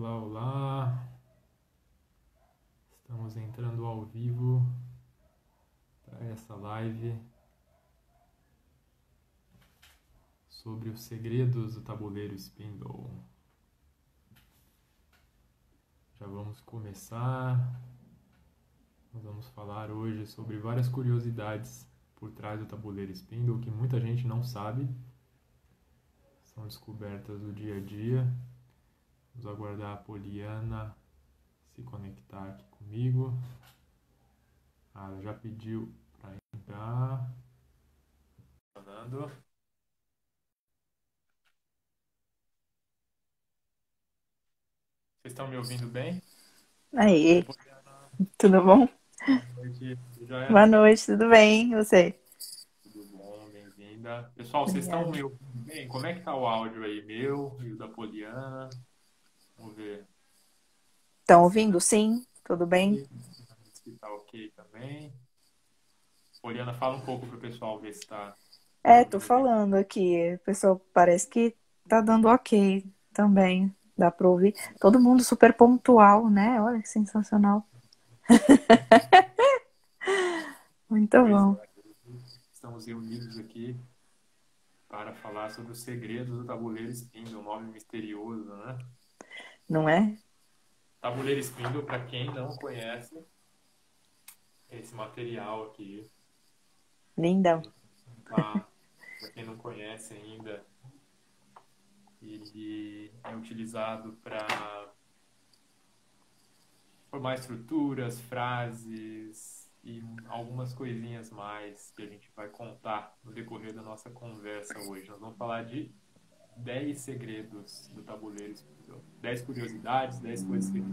Olá, olá. Estamos entrando ao vivo para essa live sobre os segredos do tabuleiro Spindle. Já vamos começar. Nós vamos falar hoje sobre várias curiosidades por trás do tabuleiro Spindle que muita gente não sabe. São descobertas do dia a dia. Vamos aguardar a Poliana se conectar aqui comigo. Ela já pediu para entrar. Funcionando. Vocês estão me ouvindo bem? Aí, Poliana, tudo bom? boa noite. Joia? Boa noite, tudo bem? E você? Tudo bom? Bem-vinda. Pessoal, vocês estão Obrigada. me ouvindo bem? Como é que tá o áudio aí, meu e o da Poliana? Vamos ver. Estão ouvindo? Sim? Tudo bem? Se tá ok também. Poliana, fala um pouco pro pessoal ver se tá Tô ouvindo bem. falando aqui. O pessoal parece que tá dando ok também. Dá pra ouvir. Todo mundo super pontual, né? Olha que sensacional. Muito Pois bom, é, estamos reunidos aqui para falar sobre os segredos do tabuleiro Spindle, um nome misterioso, né? não é? Tabuleiro Spindle, para quem não conhece, é esse material aqui. Lindão. Para quem não conhece ainda, ele é utilizado para formar estruturas, frases e algumas coisinhas mais que a gente vai contar no decorrer da nossa conversa hoje. Nós vamos falar de 10 segredos do tabuleiro Scrabble. 10 curiosidades, 10 coisas que a gente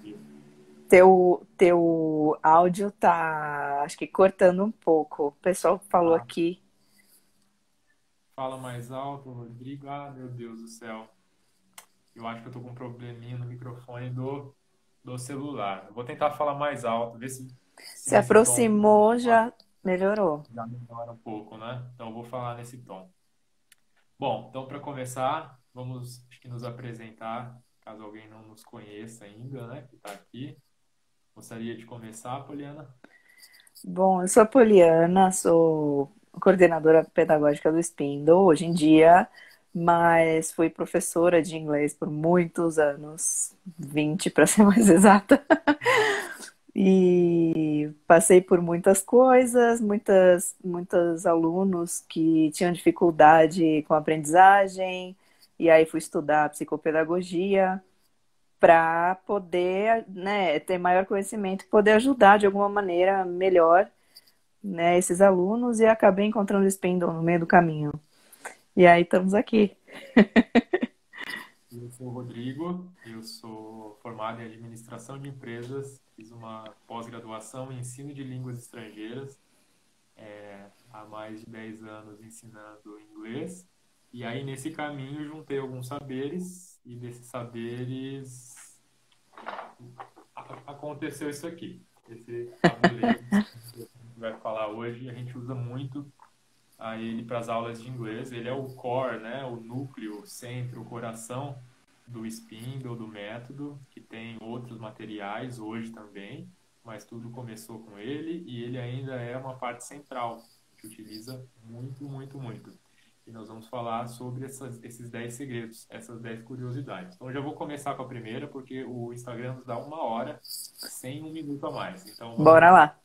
viu. Teu áudio tá, acho que cortando um pouco. O pessoal falou Ah, aqui. fala mais alto, Rodrigo. Ah, meu Deus do céu. Eu acho que eu tô com um probleminha no microfone do celular. Eu vou tentar falar mais alto, ver se Se nesse tom aproximou, já melhorou. já melhora um pouco, né? Então eu vou falar nesse tom. Bom, então para começar, vamos acho que nos apresentar, caso alguém não nos conheça ainda, né, que está aqui. Gostaria de começar, Poliana? Bom, eu sou a Poliana, sou coordenadora pedagógica do Spindle hoje em dia, mas fui professora de inglês por muitos anos, 20 para ser mais exata. E passei por muitas coisas, muitos alunos que tinham dificuldade com a aprendizagem, e aí fui estudar psicopedagogia para poder, né, ter maior conhecimento, poder ajudar de alguma maneira melhor, né, esses alunos, e acabei encontrando o Spindle no meio do caminho. E aí estamos aqui. Eu sou o Rodrigo, eu sou formado em administração de empresas, fiz uma pós-graduação em ensino de línguas estrangeiras, há mais de 10 anos ensinando inglês. E aí, nesse caminho, juntei alguns saberes, e desses saberes aconteceu isso aqui. Esse tabuleiro que a gente vai falar hoje, a gente usa muito ele para as aulas de inglês. Ele é o core, né? O núcleo, o centro, o coração do Spindle, do método, que tem outros materiais hoje também, mas tudo começou com ele e ele ainda é uma parte central, que utiliza muito, muito, muito. E nós vamos falar sobre esses 10 segredos, essas 10 curiosidades. Então, eu já vou começar com a primeira, porque o Instagram nos dá uma hora sem um minuto a mais. Então, vamos Bora lá. lá.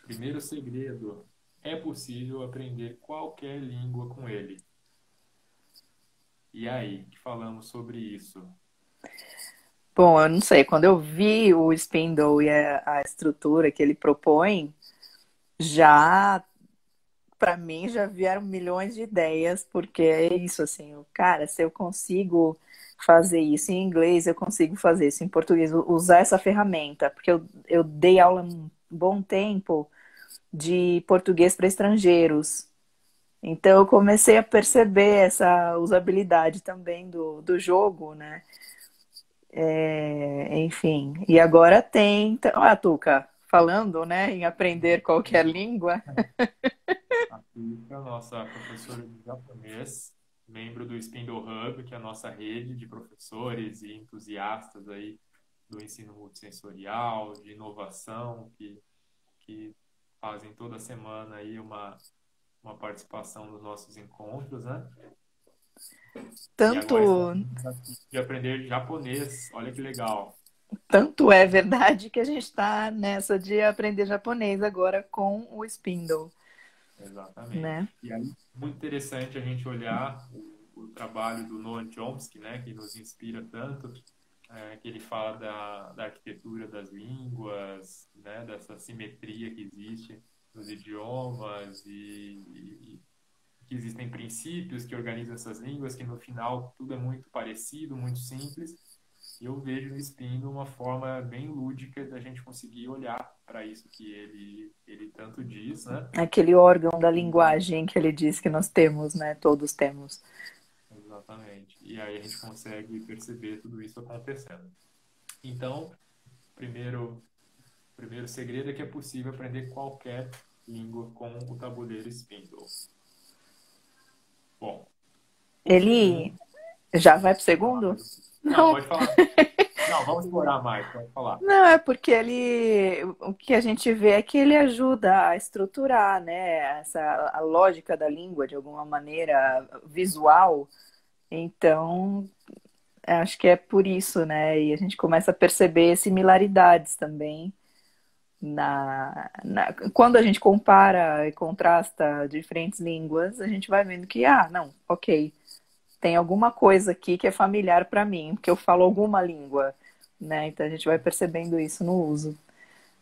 Primeiro segredo: é possível aprender qualquer língua com ele. E aí, que falamos sobre isso? Bom, eu não sei, quando eu vi o Spindle e a estrutura que ele propõe, já para mim já vieram milhões de ideias, porque é isso assim, cara, se eu consigo fazer isso em inglês, eu consigo fazer isso em português, usar essa ferramenta, porque eu dei aula um bom tempo de português para estrangeiros. Então eu comecei a perceber essa usabilidade também do jogo, né? Enfim, e agora tem. Ah, Tuca, falando, né, em aprender qualquer língua. A Tuca, nossa professora de japonês, membro do Spindle Hub, que é a nossa rede de professores e entusiastas aí do ensino multissensorial, de inovação, que fazem toda semana aí uma participação nos nossos encontros, né? E agora Tanto, estamos no desafio de aprender japonês. Olha que legal. tanto é verdade que a gente está nessa de aprender japonês agora com o Spindle, Exatamente. né? E aí, muito interessante a gente olhar o trabalho do Noam Chomsky, né, que nos inspira tanto, que ele fala da arquitetura das línguas, né, dessa simetria que existe nos idiomas e que existem princípios que organizam essas línguas, que no final tudo é muito parecido, muito simples. E eu vejo no Spindle uma forma bem lúdica da gente conseguir olhar para isso que ele tanto diz, né? Aquele órgão da linguagem que ele diz que nós temos, né? Todos temos. Exatamente. E aí a gente consegue perceber tudo isso acontecendo. Então, primeiro, primeiro segredo é que é possível aprender qualquer língua com o tabuleiro Spindle. Bom, o Ele segundo... já vai pro Falar segundo? mais. Não, Não, pode falar. Não, vamos explorar mais, pode falar. não, é porque ele, o que a gente vê é que ele ajuda a estruturar, né, a lógica da língua de alguma maneira visual. Então, acho que é por isso, né? E a gente começa a perceber similaridades também quando a gente compara e contrasta diferentes línguas, a gente vai vendo que, não, ok, tem alguma coisa aqui que é familiar para mim, porque eu falo alguma língua, né? Então a gente vai percebendo isso no uso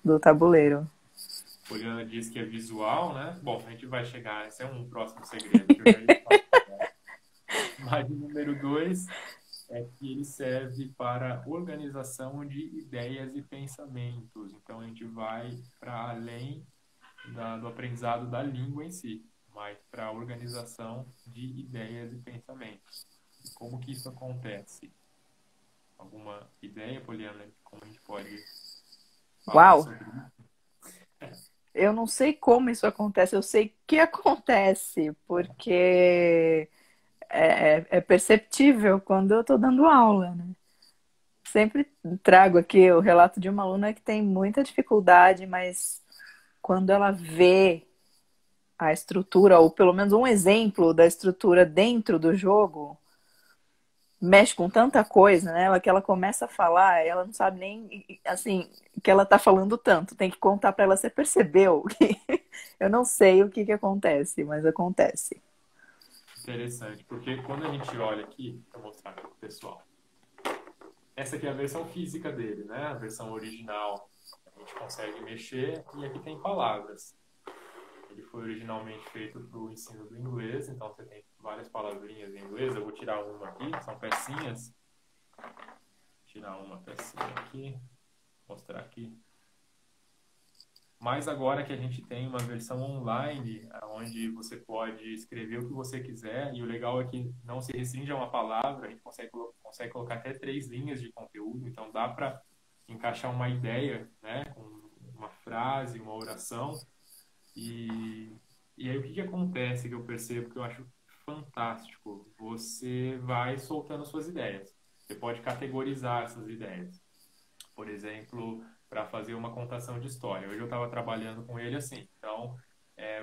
do tabuleiro. Poliana diz que é visual, né? Bom, a gente vai chegar, esse é um próximo segredo que eu já ia falar. Mas o número 2 é que ele serve para organização de ideias e pensamentos. Então, a gente vai para além do aprendizado da língua em si, mas para a organização de ideias e pensamentos. E como que isso acontece? Alguma ideia, Poliana, de como a gente pode falar Uau! sobre isso? Eu não sei como isso acontece, eu sei que acontece, porque é perceptível quando eu estou dando aula, né? Sempre trago aqui o relato de uma aluna que tem muita dificuldade, mas quando ela vê a estrutura, ou pelo menos um exemplo da estrutura dentro do jogo, mexe com tanta coisa, né? Que ela começa a falar, ela não sabe nem, assim, que ela tá falando tanto. Tem que contar para ela, você percebeu? Eu não sei o que que acontece, mas acontece. Interessante, porque quando a gente olha aqui, vou mostrar aqui para o pessoal. Essa aqui é a versão física dele, né? A versão original. A gente consegue mexer e aqui tem palavras. Ele foi originalmente feito para o ensino do inglês, então você tem várias palavrinhas em inglês. Eu vou tirar uma aqui, são pecinhas. Vou tirar uma pecinha aqui, mostrar aqui. Mas agora que a gente tem uma versão online, onde você pode escrever o que você quiser, e o legal é que não se restringe a uma palavra, a gente consegue colocar até 3 linhas de conteúdo, então dá para encaixar uma ideia, né, com uma frase, uma oração, e aí o que acontece que eu percebo que eu acho fantástico? Você vai soltando suas ideias, você pode categorizar essas ideias. Por exemplo, para fazer uma contação de história. Hoje eu estava trabalhando com ele assim. Então,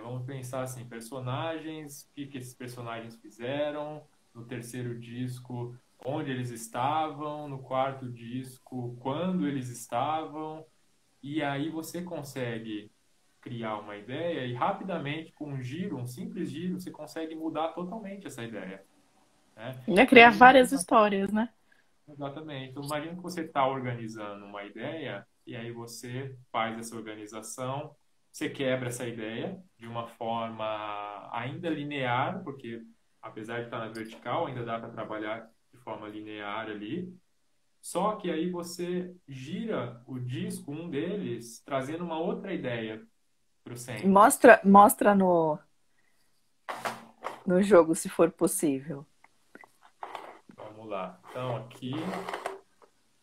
vamos pensar assim, personagens, o que esses personagens fizeram, no terceiro disco, onde eles estavam, no quarto disco, quando eles estavam, e aí você consegue criar uma ideia e rapidamente, com um giro, um simples giro, você consegue mudar totalmente essa ideia, né? Ia criar Imagina que várias histórias, né? Exatamente. Então, imagina que você está organizando uma ideia e aí você faz essa organização, você quebra essa ideia de uma forma ainda linear, porque apesar de estar na vertical, ainda dá para trabalhar de forma linear ali. Só que aí você gira o disco, um deles, trazendo uma outra ideia para o centro. Mostra no jogo, se for possível. Vamos lá. Então, aqui,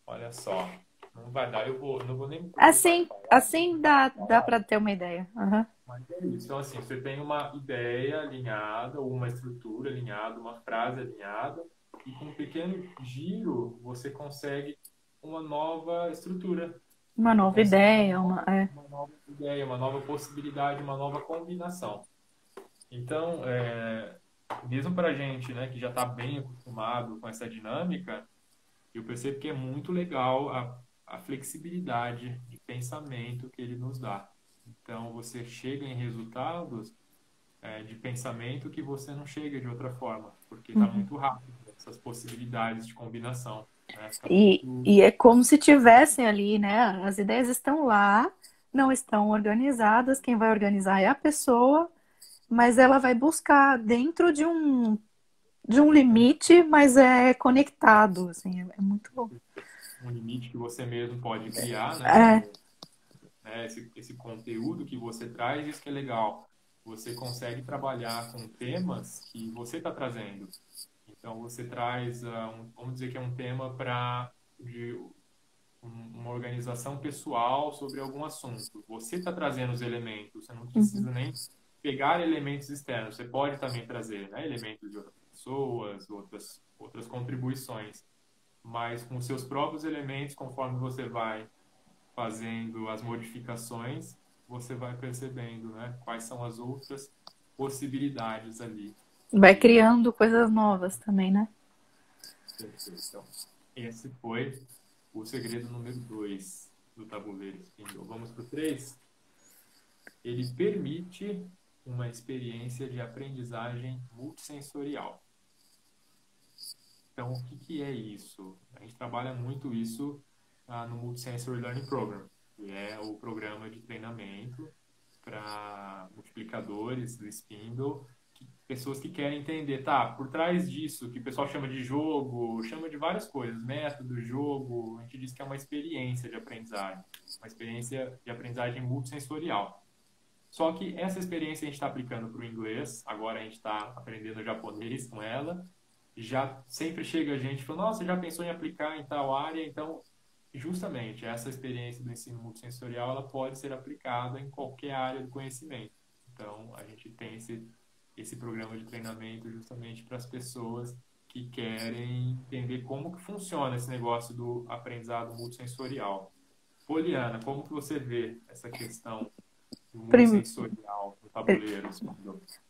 olha só. Não vai dar, não vou nem me preocupar em Assim, falar. assim dá para ter uma ideia. Uhum. Mas é isso. Então, assim, você tem uma ideia alinhada, ou uma estrutura alinhada, uma frase alinhada, e com um pequeno giro você consegue uma nova estrutura. Uma Você nova consegue ideia, uma nova ideia, uma nova possibilidade, uma nova combinação. Então, mesmo para a gente, né, que já está bem acostumado com essa dinâmica, eu percebo que é muito legal a flexibilidade de pensamento que ele nos dá. Então, você chega em resultados de pensamento que você não chega de outra forma, porque está Uhum. muito rápido, essas possibilidades de combinação, né? Fica muito... E é como se tivessem ali, né? As ideias estão lá, não estão organizadas. Quem vai organizar é a pessoa, mas ela vai buscar dentro de um limite, mas é conectado, assim, é muito bom. um limite que você mesmo pode criar, né? É, Esse conteúdo que você traz, isso que é legal. Você consegue trabalhar com temas que você está trazendo. Então, você traz, vamos dizer que é um tema para uma organização pessoal sobre algum assunto. Você está trazendo os elementos, você não uhum. precisa nem pegar elementos externos. Você pode também trazer, né, elementos de outras pessoas, outras contribuições. Mas com seus próprios elementos, conforme você vai fazendo as modificações, você vai percebendo, né, quais são as outras possibilidades ali. Vai E, criando coisas novas também, né? perfeito. Então, esse foi o segredo número 2 do tabuleiro Spindle. Vamos para o 3. Ele permite uma experiência de aprendizagem multissensorial. Então, o que que é isso? A gente trabalha muito isso no Multisensory Learning Program, que é o programa de treinamento para multiplicadores do Spindle, pessoas que querem entender, tá, por trás disso, que o pessoal chama de jogo, chama de várias coisas, método, jogo, a gente diz que é uma experiência de aprendizagem, uma experiência de aprendizagem multissensorial. Só que essa experiência a gente está aplicando para o inglês, agora a gente está aprendendo japonês com ela, já sempre chega a gente falando, nossa, já pensou em aplicar em tal área? Então, justamente, essa experiência do ensino multissensorial, ela pode ser aplicada em qualquer área do conhecimento. Então, a gente tem esse programa de treinamento justamente para as pessoas que querem entender como que funciona esse negócio do aprendizado multissensorial. Poliana, como que você vê essa questão do Prim- multissensorial no tabuleiro?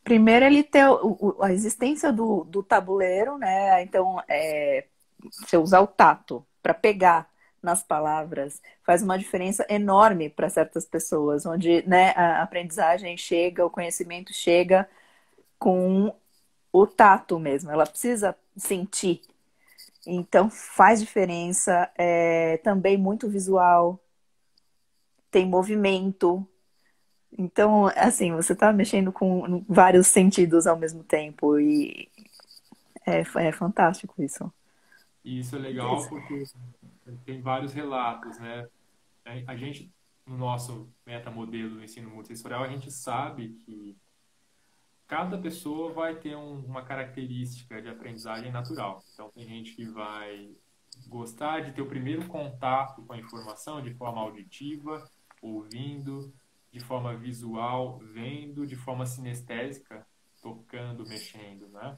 Primeiro ele tem a existência do tabuleiro, né? Então, você usar o tato para pegar nas palavras faz uma diferença enorme para certas pessoas, onde, né, a aprendizagem chega, o conhecimento chega com o tato mesmo. Ela precisa sentir. Então faz diferença. É também muito visual, tem movimento. Então, assim, você está mexendo com vários sentidos ao mesmo tempo e é fantástico isso. E isso é legal porque tem vários relatos, né? A gente, no nosso metamodelo do ensino multissensorial, a gente sabe que cada pessoa vai ter uma característica de aprendizagem natural. Então, tem gente que vai gostar de ter o primeiro contato com a informação de forma auditiva, ouvindo, de forma visual, vendo, de forma sinestésica, tocando, mexendo, né?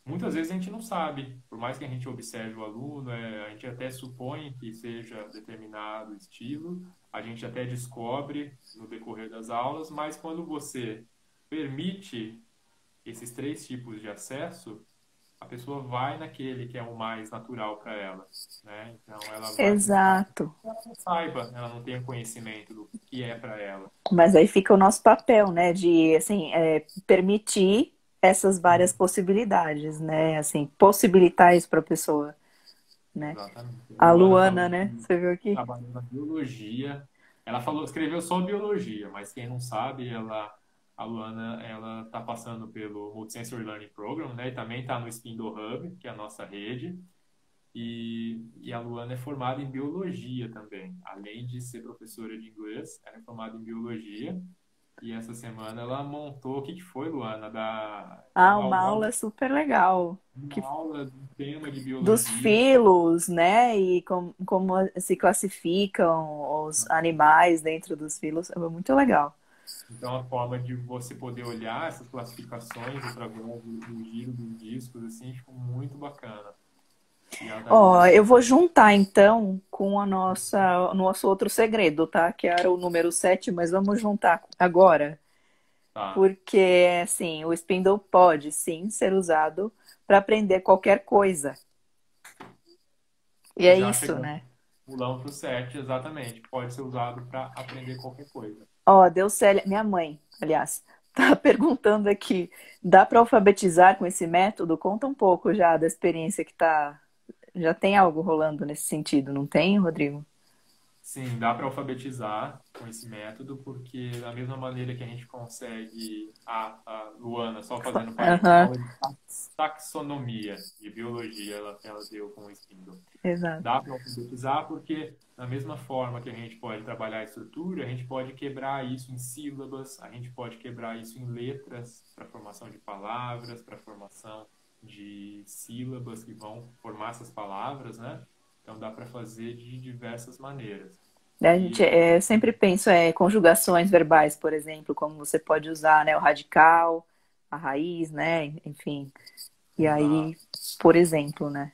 Muitas vezes a gente não sabe, por mais que a gente observe o aluno, a gente até supõe que seja determinado estilo, a gente até descobre no decorrer das aulas, mas quando você permite esses três tipos de acesso, a pessoa vai naquele que é o mais natural para ela, né? Então ela vai buscar, Exato. ela não saiba, ela não tem conhecimento do que é para ela. Mas aí fica o nosso papel, né, de assim, permitir essas várias Uhum. possibilidades, né, assim, possibilitar isso para a pessoa, né? Exatamente. A A Luana Luana, falou né? que Você viu aqui? trabalhou na biologia. Ela falou, escreveu só biologia, mas quem não sabe, a Luana, ela está passando pelo Multisensory Learning Program, né? E também está no Spindle Hub, que é a nossa rede. E a Luana é formada em biologia também. Além de ser professora de inglês, ela é formada em biologia. E essa semana ela montou, o que que foi, Luana? Ah, uma aula super legal. Uma Que, aula de um tema de dos biologia. filos, né? E como se classificam os animais dentro dos filos. É muito legal. Então, a forma de você poder olhar essas classificações através do giro dos discos, assim, ficou muito bacana. E ela tá Ó, dizendo, eu vou juntar então com o nosso outro segredo, tá? Que era o número 7, mas vamos juntar agora. tá, Porque, assim, o Spindle pode sim ser usado para aprender qualquer coisa. E é já isso, chegamos, né? pulamos para o 7, exatamente. Pode ser usado para aprender qualquer coisa. Ó, Deucélia, minha mãe, aliás, tá perguntando aqui, dá para alfabetizar com esse método? Conta um pouco já da experiência que tá. Já tem algo rolando nesse sentido, não tem, Rodrigo? Sim, dá para alfabetizar com esse método, porque da mesma maneira que a gente consegue a Luana só fazendo Aham, aula de taxonomia de biologia, ela deu com o Spindle. exato. Dá para alfabetizar porque, da mesma forma que a gente pode trabalhar a estrutura, a gente pode quebrar isso em sílabas, a gente pode quebrar isso em letras, para formação de palavras, para formação de sílabas que vão formar essas palavras, né? Então, dá para fazer de diversas maneiras. A gente E, sempre pensa conjugações verbais, por exemplo, como você pode usar, né, o radical, a raiz, né, enfim. E exato. aí, por exemplo, né?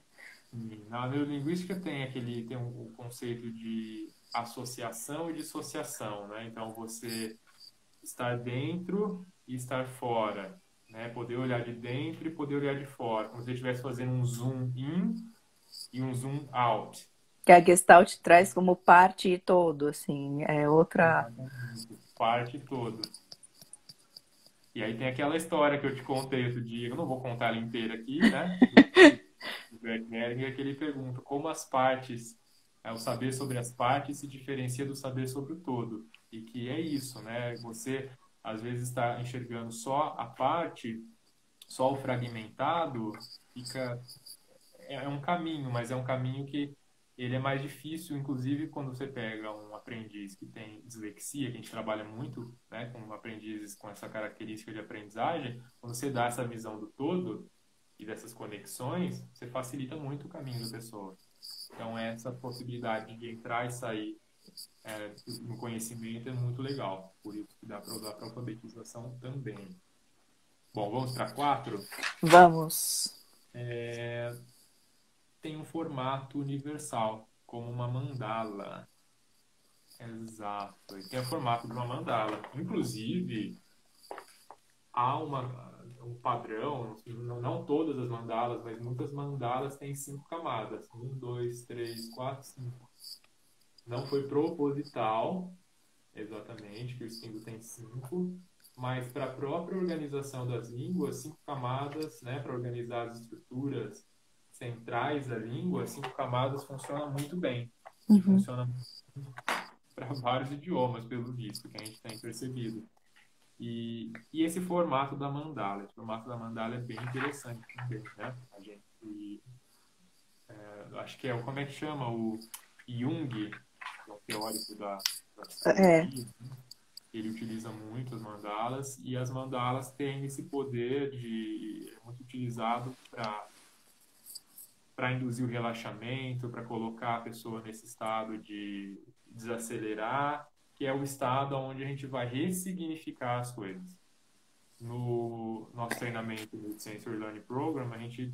E na neurolinguística tem um conceito de associação e dissociação, né? Então, você estar dentro e estar fora, né? Poder olhar de dentro e poder olhar de fora, como se você estivesse fazendo um zoom in e um zoom out. Que a Gestalt traz como parte e todo, assim, é outra. Exatamente. Parte todo. E aí tem aquela história que eu te contei outro dia, eu não vou contar ela inteira aqui, né? Do Bert Hellinger, que ele pergunta como as partes, o saber sobre as partes se diferencia do saber sobre o todo. E que é isso, né? Você às vezes está enxergando só a parte, só o fragmentado, fica é um caminho, mas é um caminho que ele é mais difícil, inclusive quando você pega um aprendiz que tem dislexia, que a gente trabalha muito, né, com aprendizes com essa característica de aprendizagem, quando você dá essa visão do todo e dessas conexões, você facilita muito o caminho da pessoa. Então, essa possibilidade de entrar e sair no conhecimento é muito legal. Por isso que dá para usar para alfabetização também. Bom, vamos para 4. Vamos. Tem um formato universal, como uma mandala. Exato. E tem o formato de uma mandala. Inclusive, há um padrão, não todas as mandalas, mas muitas mandalas têm 5 camadas. Um, dois, três, quatro, 5. Não foi proposital, exatamente, que o Spindle tem 5, mas para a própria organização das línguas, 5 camadas, né, para organizar as estruturas centrais da língua, 5 camadas funciona muito bem. E Uhum. funciona para vários idiomas, pelo visto, que a gente tem percebido. E esse formato da mandala é bem interessante também, né? A gente, acho que como é que chama? O Jung, que é um teórico da É. psicologia, ele utiliza muito as mandalas, e as mandalas têm esse poder é muito utilizado para induzir o relaxamento, para colocar a pessoa nesse estado de desacelerar, que é o estado onde a gente vai ressignificar as coisas. No nosso treinamento do Sensory Learning Program, a gente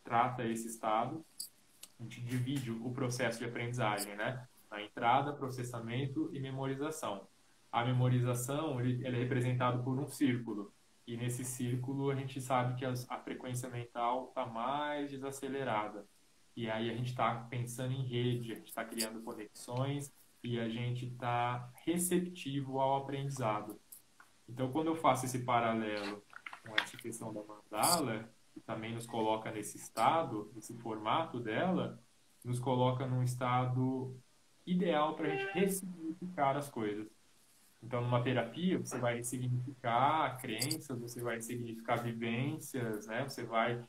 trata esse estado, a gente divide o processo de aprendizagem, né? Na entrada, processamento e memorização. A memorização ele é representado por um círculo. E nesse círculo a gente sabe que a frequência mental está mais desacelerada. E aí a gente está pensando em rede, a gente está criando conexões e a gente está receptivo ao aprendizado. Então, quando eu faço esse paralelo com essa questão da mandala, que também nos coloca nesse estado, nesse formato dela, nos coloca num estado ideal para a gente ressignificar as coisas. Então, numa terapia, você vai ressignificar crenças, você vai ressignificar vivências, né? Você vai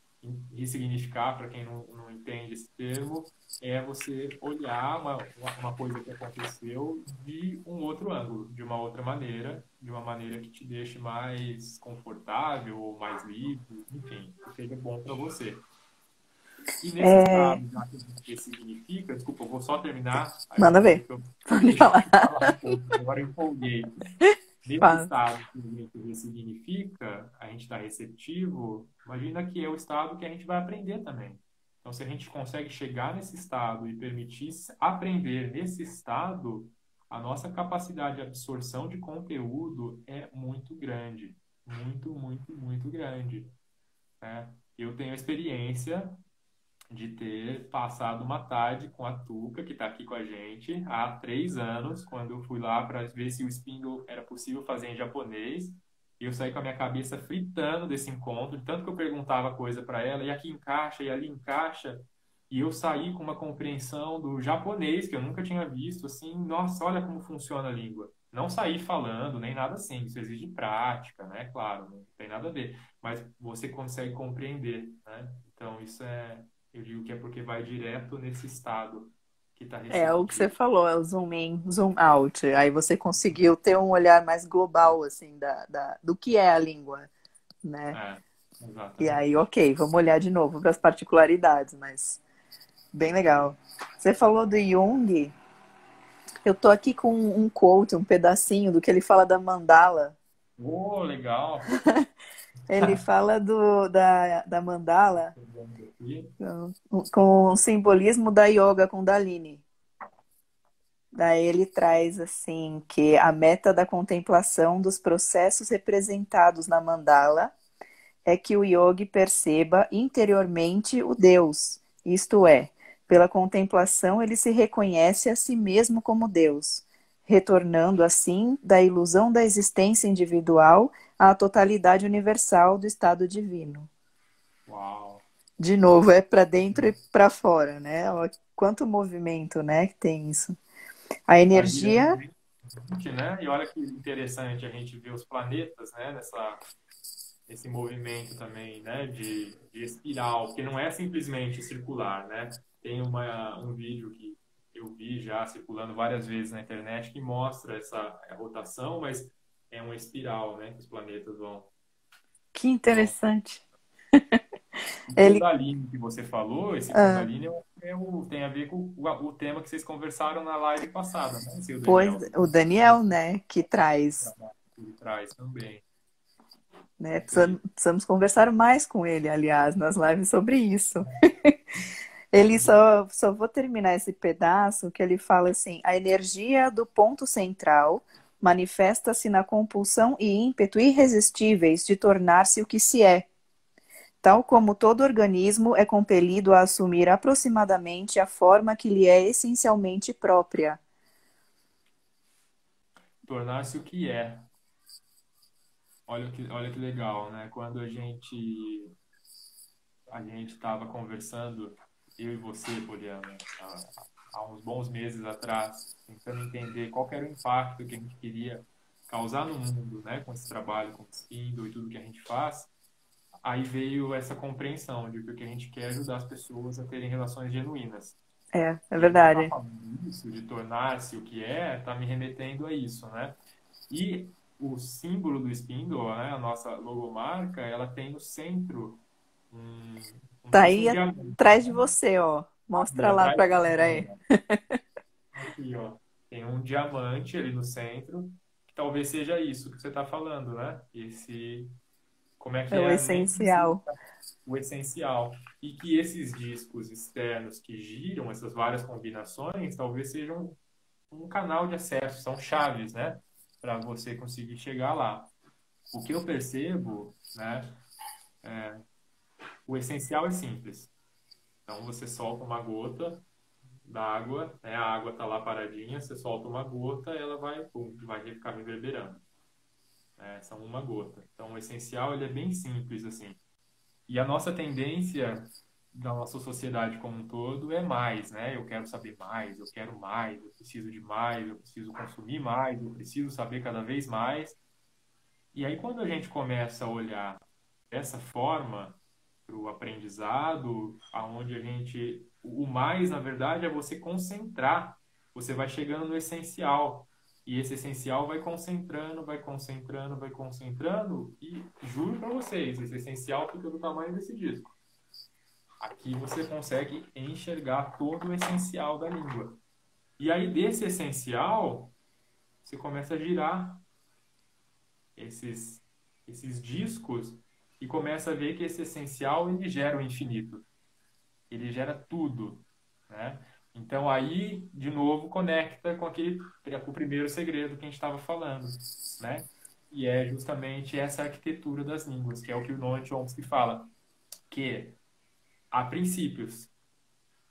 ressignificar, para quem não entende esse termo, é você olhar uma coisa que aconteceu de um outro ângulo, de uma outra maneira, de uma maneira que te deixe mais confortável ou mais livre, enfim, que seja bom para você. E nesse É, estado, já que a gente ressignifica, eu vou só terminar, aí eu manda prometo ver. que eu vou Pode deixar falar. de falar um pouco, agora eu empolguei. Nesse Fala. estado que a gente ressignifica, a gente está receptivo, imagina que é o estado que a gente vai aprender também. Então, se a gente consegue chegar nesse estado e permitir aprender nesse estado, a nossa capacidade de absorção de conteúdo é muito grande. Muito, muito, muito grande, né? Eu tenho experiência de ter passado uma tarde com a Tuca, que está aqui com a gente, há 3 anos, quando eu fui lá para ver se o Spindle era possível fazer em japonês. E eu saí com a minha cabeça fritando desse encontro, de tanto que eu perguntava coisa para ela, e aqui encaixa, e ali encaixa. E eu saí com uma compreensão do japonês, que eu nunca tinha visto, assim, nossa, olha como funciona a língua. Não saí falando, nem nada assim, isso exige prática, né? Claro, não tem nada a ver. Mas você consegue compreender, né? Então, isso é, eu digo que é porque vai direto nesse estado que está É o que você receptivo. falou, é o zoom in, zoom out. Aí você conseguiu ter um olhar mais global, assim, do que é a língua, né? É, E aí, exatamente. ok, vamos olhar de novo para as particularidades, mas bem legal. Você falou do Jung, eu tô aqui com um quote, um pedacinho do que ele fala da mandala. Oh, legal. Ele fala da mandala Tô vendo aqui. com o simbolismo da yoga Kundalini. Daí ele traz assim que a meta da contemplação dos processos representados na mandala é que o yogi perceba interiormente o Deus, isto é, pela contemplação ele se reconhece a si mesmo como Deus, retornando assim da ilusão da existência individual à totalidade universal do estado divino. Uau. De novo, é para dentro e para fora, né? Ó, quanto movimento, né, que tem isso. A Vai virando energia, lente, né? E olha que interessante a gente ver os planetas, né? Esse movimento também, né? De espiral, porque não é simplesmente circular, né? Tem um vídeo que eu vi já circulando várias vezes na internet que mostra essa rotação, mas é uma espiral, né? Que os planetas que vão. interessante. O Ele, Kundalini que você falou, esse ah, Kundalini tem a ver com o tema que vocês conversaram na live passada, né? Seu pois Daniel, você o Daniel, né, que traz, trabalha por trás também. né? Muito legal. Precisamos conversar mais com ele, aliás, nas lives sobre isso. Ele só vou terminar esse pedaço que ele fala assim: a energia do ponto central manifesta-se na compulsão e ímpeto irresistíveis de tornar-se o que se é, tal como todo organismo é compelido a assumir aproximadamente a forma que lhe é essencialmente própria. Tornar-se o que é. Olha que legal, né? Quando a gente estava conversando, eu e você, Poliana, há uns bons meses atrás, tentando entender qual que era o impacto que a gente queria causar no mundo, né? Com esse trabalho, com o Spindle e tudo que a gente faz. Aí veio essa compreensão de que o que a gente quer é ajudar as pessoas a terem relações genuínas. É E aí você está verdade. falando isso, de tornar-se o que é, está me remetendo a isso, né? E o símbolo do Spindle, né, a nossa logomarca, ela tem no centro como Tá se fosse aí um diamante, atrás de né? você, ó. Ali Mostra lá atrás, pra galera aí. aqui, ó, tem um diamante ali no centro, que talvez seja isso que você está falando, né? Como é que É o é, nem sei essencial. o essencial. E que esses discos externos que giram, essas várias combinações, talvez sejam um canal de acesso, são chaves, né? Para você conseguir chegar lá. O que eu percebo, né? O essencial é simples. Então você solta uma gota da água, né? A água está lá paradinha, você solta uma gota, ela vai, pum, vai ficar reverberando. Né? São uma gota. Então o essencial ele é bem simples assim. E a nossa tendência da nossa sociedade como um todo é mais, né? Eu quero saber mais, eu quero mais, eu preciso de mais, eu preciso consumir mais, eu preciso saber cada vez mais. E aí quando a gente começa a olhar dessa forma para o aprendizado, aonde a gente, o mais na verdade é você concentrar. Você vai chegando no essencial. E esse essencial vai concentrando, vai concentrando, vai concentrando. E juro para vocês, esse essencial fica do tamanho desse disco. Aqui você consegue enxergar todo o essencial da língua. E aí, desse essencial, você começa a girar. esses, esses discos e começa a ver que esse essencial ele gera o infinito, ele gera tudo, né? Então aí, de novo, conecta com o primeiro segredo que a gente estava falando, né? E é justamente essa arquitetura das línguas, que é o que o Noam Chomsky fala, que há princípios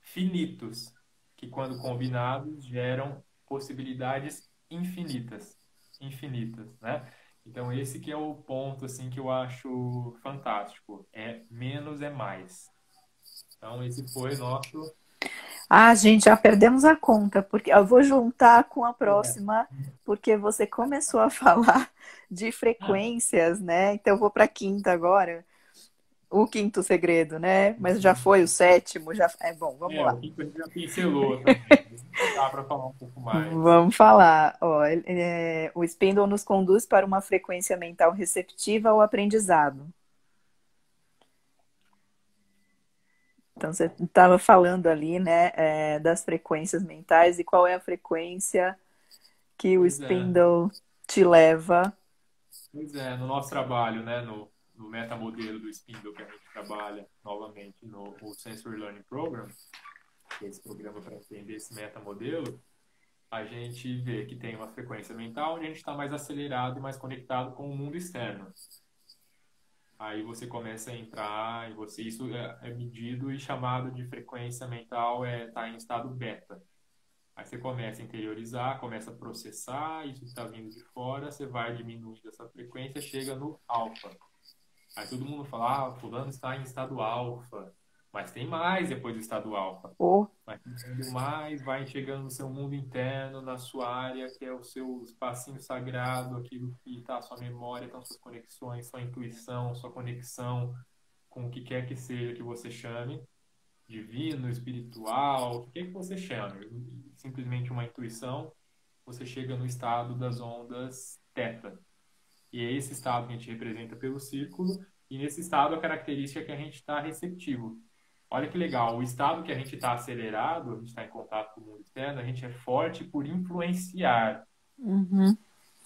finitos que, quando combinados, geram possibilidades infinitas, infinitas, né? Então esse que é o ponto assim que eu acho fantástico, é menos é mais. Então esse foi nosso. Ah, gente, já perdemos a conta, porque eu vou juntar com a É. próxima, porque você começou a falar de frequências, né? Então eu vou para a quinta agora, o quinto segredo, né? Mas já foi o sétimo, já é bom, vamos lá. O Kiko a gente já pincelou também. Dá para falar um pouco mais. Vamos falar. Ó, o Spindle nos conduz para uma frequência mental receptiva ao aprendizado. Então, você estava falando ali, né, das frequências mentais e qual é a frequência que o Pois é, Spindle te leva. pois é. No nosso trabalho, né, no metamodelo do Spindle que a gente trabalha novamente no Sensory Learning Program, que é esse programa para entender esse metamodelo, a gente vê que tem uma frequência mental onde a gente está mais acelerado e mais conectado com o mundo externo. Aí você começa a entrar, isso é medido e chamado de frequência mental, está em estado beta. Aí você começa a interiorizar, começa a processar isso que está vindo de fora, você vai diminuindo essa frequência, chega no alfa. Aí todo mundo fala, fulano está em estado alfa, mas tem mais depois do estado alfa. Ou, Vai tendo mais, vai chegando no seu mundo interno, na sua área, que é o seu espacinho sagrado, aquilo que está a sua memória, estão suas conexões, sua intuição, sua conexão com o que quer que seja que você chame, divino, espiritual, o que quer que você chame, simplesmente uma intuição, você chega no estado das ondas teta. E é esse estado que a gente representa pelo círculo, e nesse estado a característica é que a gente está receptivo. Olha que legal, o estado que a gente está acelerado, a gente está em contato com o mundo externo, a gente é forte por influenciar. uhum,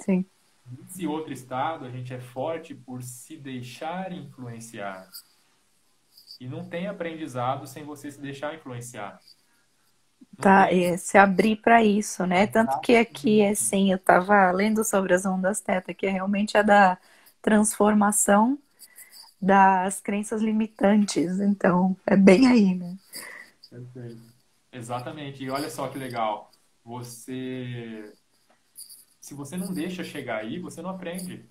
sim. Nesse outro estado, a gente é forte por se deixar influenciar. E não tem aprendizado sem você se deixar influenciar. Não Tá, tem. e se abrir para isso, né? Tanto que aqui, assim, eu estava lendo sobre as ondas teta, que realmente é da transformação das crenças limitantes. Então, é bem aí, né? Perfeito. Exatamente. E olha só que legal. Se você não deixa chegar aí, você não aprende.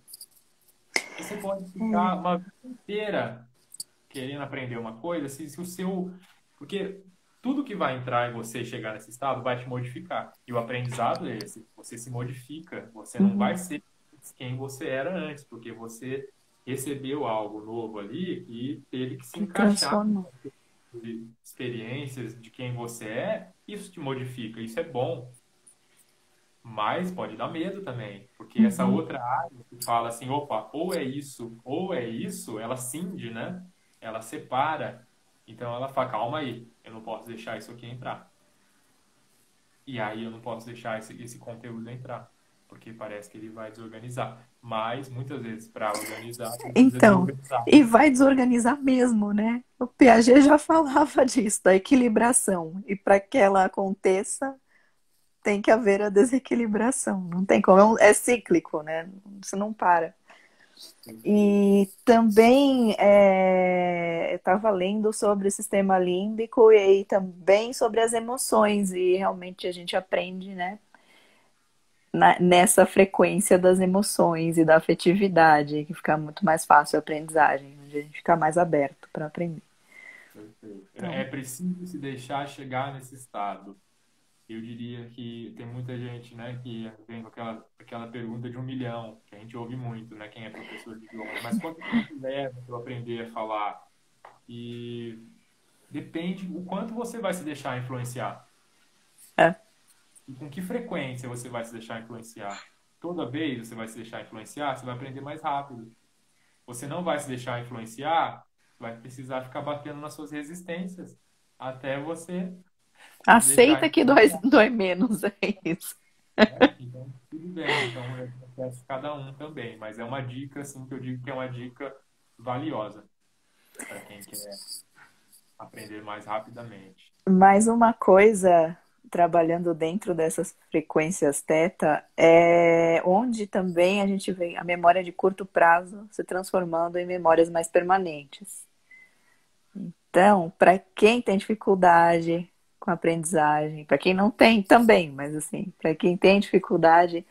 Você pode ficar uma vida inteira querendo aprender uma coisa, se o seu. Porque tudo que vai entrar em você e chegar nesse estado vai te modificar. E o aprendizado é esse: você se modifica, você não vai Uhum. ser quem você era antes, porque você recebeu algo novo ali e teve que se Que encaixar transforma. de experiências de quem você é. Isso te modifica, isso é bom. Mas pode dar medo também, porque essa Uhum. outra área que fala assim, opa, ou é isso, ela cinge, né? Ela separa. Então ela fala, calma aí, eu não posso deixar isso aqui entrar. E aí eu não posso deixar esse conteúdo entrar, porque parece que ele vai desorganizar. Mas muitas vezes para organizar precisa Então, desorganizar. e vai desorganizar mesmo, né? O Piaget já falava disso, da equilibração. E para que ela aconteça, tem que haver a desequilibração. Não tem como, é cíclico, né? Isso não para. Perfeito. E também eu estava lendo sobre o sistema límbico e aí também sobre as emoções, e realmente a gente aprende, né, nessa frequência das emoções e da afetividade, que fica muito mais fácil a aprendizagem, onde a gente fica mais aberto para aprender. Perfeito. É Então, preciso se deixar chegar nesse estado. Eu diria que tem muita gente, né, que vem com aquela pergunta de 1 milhão, que a gente ouve muito, né, quem é professor de idiomas. Mas quanto tempo leva para eu aprender a falar? E depende o quanto você vai se deixar influenciar. é. E com que frequência você vai se deixar influenciar. Toda vez você vai se deixar influenciar, você vai aprender mais rápido. Você não vai se deixar influenciar, vai precisar ficar batendo nas suas resistências até você se deixar Aceita que dói, influenciar. dói menos, é isso. né? Então, tudo bem. Então, é o processo de cada um também. Mas é uma dica, assim, que eu digo que é uma dica valiosa para quem quer aprender mais rapidamente. Mais uma coisa, trabalhando dentro dessas frequências teta, é onde também a gente vê a memória de curto prazo se transformando em memórias mais permanentes. Então, para quem tem dificuldade com a aprendizagem, para quem não tem também, mas assim, para quem tem dificuldade,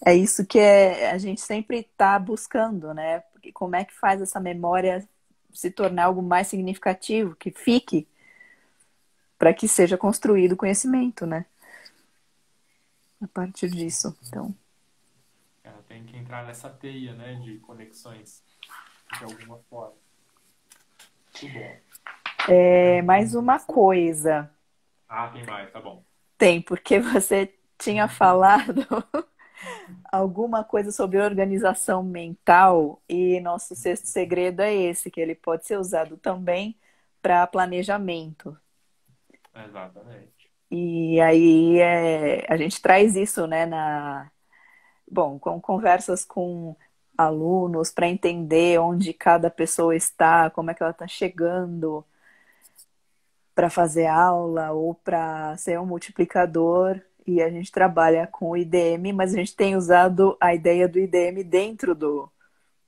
é isso que a gente sempre está buscando, né? Porque como é que faz essa memória se tornar algo mais significativo, que fique, para que seja construído conhecimento, né? A partir disso. Então, Ela tem que entrar nessa teia, né, de conexões de alguma forma. Muito bom. mais uma coisa Ah, tem mais, tá bom. tem, porque você tinha falado alguma coisa sobre organização mental e nosso sexto segredo é esse, que ele pode ser usado também para planejamento. Exatamente. E aí a gente traz isso, né, bom, com conversas com alunos para entender onde cada pessoa está, como é que ela está chegando para fazer aula ou para ser um multiplicador. E a gente trabalha com o IDM, mas a gente tem usado a ideia do IDM dentro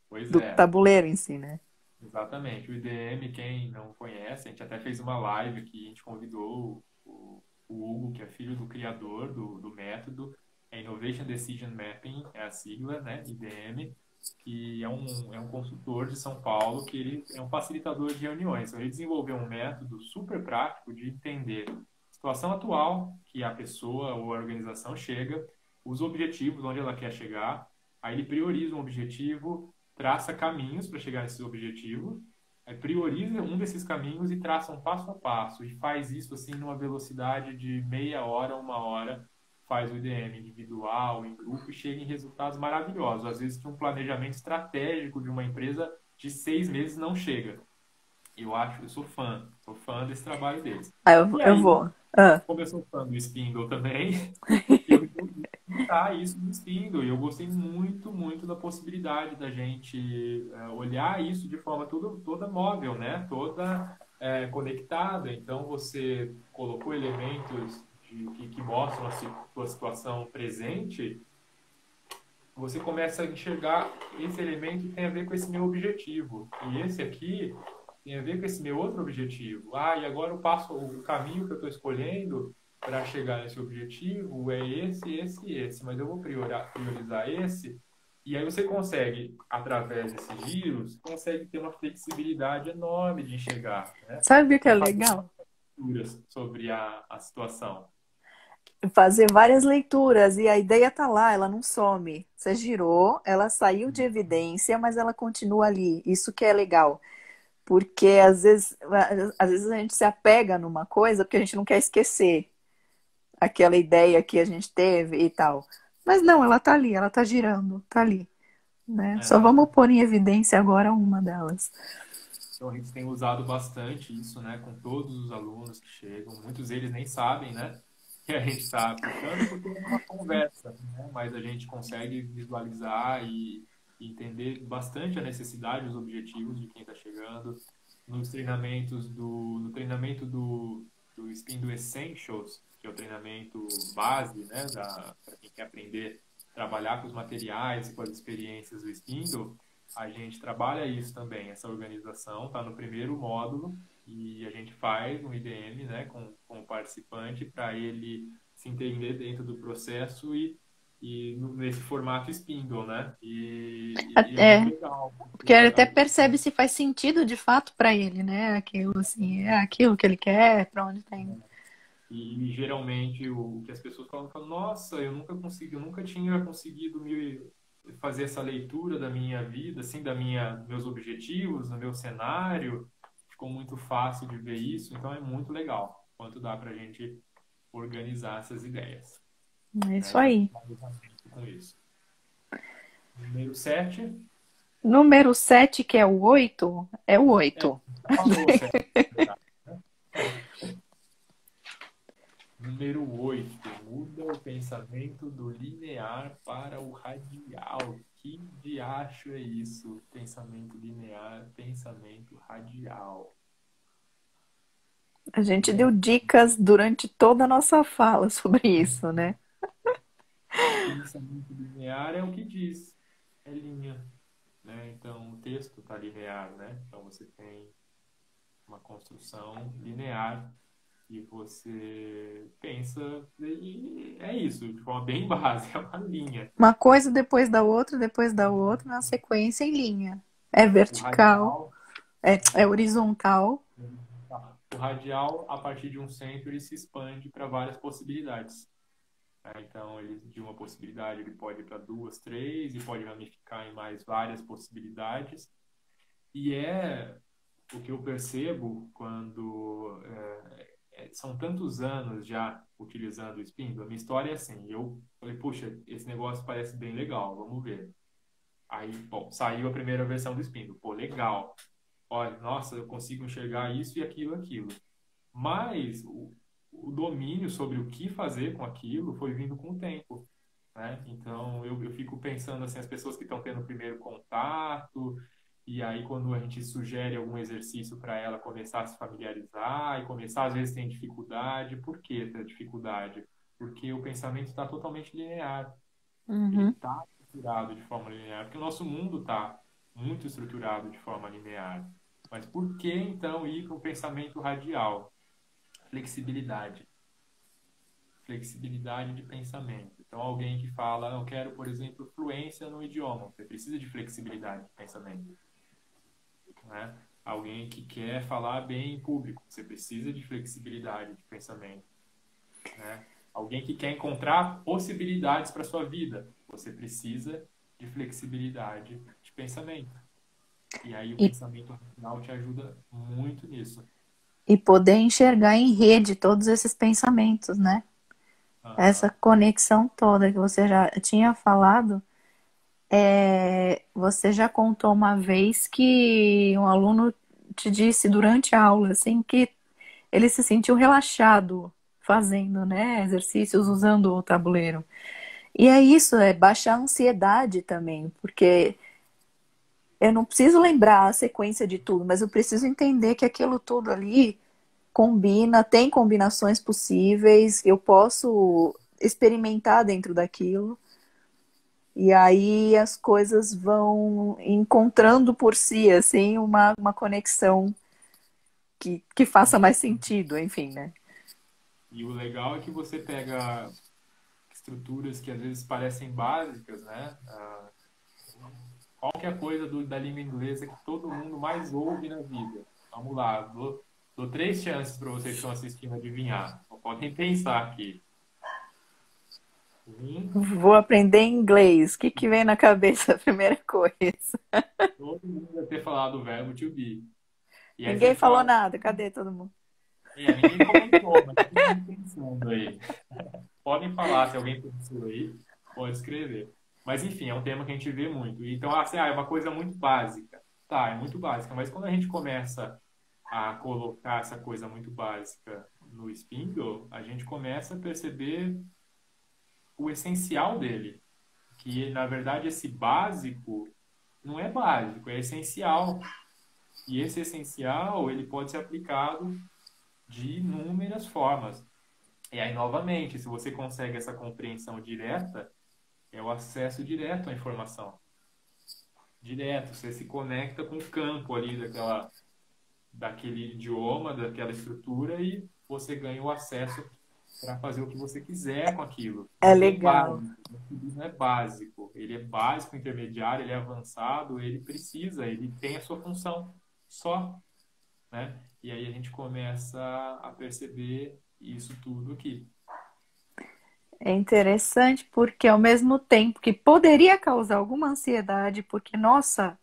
Pois do é, tabuleiro em si, né? exatamente. O IDM, quem não conhece, a gente até fez uma live que a gente convidou o Hugo, que é filho do criador do método, é Innovation Decision Mapping, é a sigla, né, IDM, que é um consultor de São Paulo, que ele é um facilitador de reuniões. Então, ele desenvolveu um método super prático de entender a situação atual que a pessoa ou a organização chega, os objetivos, onde ela quer chegar, aí ele prioriza um objetivo, traça caminhos para chegar nesse objetivo, aí prioriza um desses caminhos e traça um passo a passo, e faz isso assim numa velocidade de meia hora, uma hora, faz o IDM individual, em grupo, e chega em resultados maravilhosos. Às vezes que um planejamento estratégico de uma empresa de 6 meses não chega. Eu sou fã desse trabalho deles. Ah, E eu aí, vou. Ah, como eu sou fã do Spindle também, eu resolvi tentar isso no Spindle. E eu gostei muito, muito da possibilidade da gente olhar isso de forma toda móvel, né? Toda conectada. Então, você colocou elementos que mostram a sua situação presente, você começa a enxergar esse elemento que tem a ver com esse meu objetivo. E esse aqui tem a ver com esse meu outro objetivo. Ah, e agora o caminho que eu estou escolhendo para chegar nesse objetivo é esse. Mas eu vou priorizar esse. E aí você consegue, através desses giros, consegue ter uma flexibilidade enorme de enxergar, né? sabe o que é E fazer legal? leituras sobre a situação. Fazer várias leituras e a ideia tá lá, ela não some. Você girou, ela saiu de evidência, mas ela continua ali. Isso que é legal. Porque às vezes a gente se apega numa coisa porque a gente não quer esquecer aquela ideia que a gente teve e tal. Mas não, ela tá ali, ela tá girando, tá ali, né? Só Exato. vamos pôr em evidência agora uma delas. Então, a gente tem usado bastante isso, né, com todos os alunos que chegam. Muitos deles nem sabem, né, que a gente está aplicando, porque é uma conversa, né, mas a gente consegue visualizar e entender bastante a necessidade, os objetivos de quem está chegando. No treinamento do Spin do Essentials, que é o treinamento base, né, para quem quer aprender a trabalhar com os materiais e com as experiências do Spindle, a gente trabalha isso também, essa organização está no primeiro módulo e a gente faz um IDM, né, com o participante para ele se entender dentro do processo nesse formato Spindle, né? E é muito É, legal, porque porque ele até percebe se faz sentido de fato para ele, né? Aquilo assim, é aquilo que ele quer, para onde tem. e geralmente o que as pessoas falam, nossa, eu nunca tinha conseguido me fazer essa leitura da minha vida, assim, meus objetivos, no meu cenário. Ficou muito fácil de ver isso, então é muito legal quanto dá para a gente organizar essas ideias, É né? isso E fazer aí. planejamento com isso. Número 7 Número 7 que é o 8 é o é, 8. já falou 7, na verdade, né? Número 8, muda o pensamento do linear para o radial. Que diacho é isso? Pensamento linear, pensamento radial. A gente Né? deu dicas durante toda a nossa fala sobre isso, né? Pensamento linear é o que diz, é linha, né? Então o texto está linear, né? Então você tem uma construção linear e você pensa e é isso, de forma bem básica, é uma linha. Uma coisa depois da outra, na sequência em linha. É O vertical, radial, é horizontal. o radial, a partir de um centro, ele se expande para várias possibilidades. Né? Então, ele, de uma possibilidade, ele pode ir para duas, três, e pode ramificar em mais várias possibilidades. E é o que eu percebo quando são tantos anos já utilizando o Spindle. A minha história é assim, eu falei, puxa, esse negócio parece bem legal, vamos ver. Aí, bom, saiu a primeira versão do Spindle. Pô, legal. Olha, nossa, eu consigo enxergar isso e aquilo, aquilo. Mas o domínio sobre o que fazer com aquilo foi vindo com o tempo, né? Então, eu fico pensando assim, as pessoas que estão tendo o primeiro contato, e aí quando a gente sugere algum exercício para ela começar a se familiarizar e começar, às vezes tem dificuldade. Por que tem dificuldade? Porque o pensamento está totalmente linear. Ele Uhum. está estruturado de forma linear, porque o nosso mundo está muito estruturado de forma linear. Mas por que então ir para um pensamento radial? Flexibilidade. Flexibilidade de pensamento. Então, alguém que fala, eu quero, por exemplo, fluência no idioma, você precisa de flexibilidade de pensamento. Né? Alguém que quer falar bem em público, você precisa de flexibilidade de pensamento. Né? Alguém que quer encontrar possibilidades para sua vida, você precisa de flexibilidade de pensamento. E aí o E, pensamento racional te ajuda muito nisso. e poder enxergar em rede todos esses pensamentos, né? Essa Aham. conexão toda que você já tinha falado. Você já contou uma vez que um aluno te disse durante a aula, assim, que ele se sentiu relaxado fazendo, né, exercícios usando o tabuleiro. E é isso, é baixar a ansiedade também, porque eu não preciso lembrar a sequência de tudo, mas eu preciso entender que aquilo tudo ali combina, tem combinações possíveis, eu posso experimentar dentro daquilo. E aí as coisas vão encontrando por si, assim, uma conexão que faça mais sentido, enfim, né? E o legal é que você pega estruturas que às vezes parecem básicas, né? Qualquer coisa da língua inglesa que todo mundo mais ouve na vida. Vamos lá, dou três chances para vocês que estão assistindo adivinhar. Então, podem pensar aqui. Um, Vou aprender inglês. O que que vem na cabeça a primeira coisa? todo mundo vai ter falado o verbo to be. E aí Ninguém você falou fala, nada. Cadê todo mundo? ninguém comentou, mas todo mundo pensando aí. Podem falar, se alguém pensou aí, pode escrever. Mas enfim, é um tema que a gente vê muito. Então, assim, é uma coisa muito básica. Tá, é muito básica, mas quando a gente começa a colocar essa coisa muito básica no Spindle, a gente começa a perceber o essencial dele. Que, na verdade, esse básico não é básico, é essencial. E esse essencial, ele pode ser aplicado de inúmeras formas. E aí, novamente, se você consegue essa compreensão direta, é o acesso direto à informação. Direto, você se conecta com o campo ali daquele idioma, daquela estrutura e você ganha o acesso para fazer o que você quiser com aquilo. É Não tem legal. base, o não é básico. Ele é básico, intermediário, ele é avançado, ele precisa, ele tem a sua função só, né? E aí a gente começa a perceber isso tudo aqui. É interessante porque ao mesmo tempo que poderia causar alguma ansiedade, porque, nossa,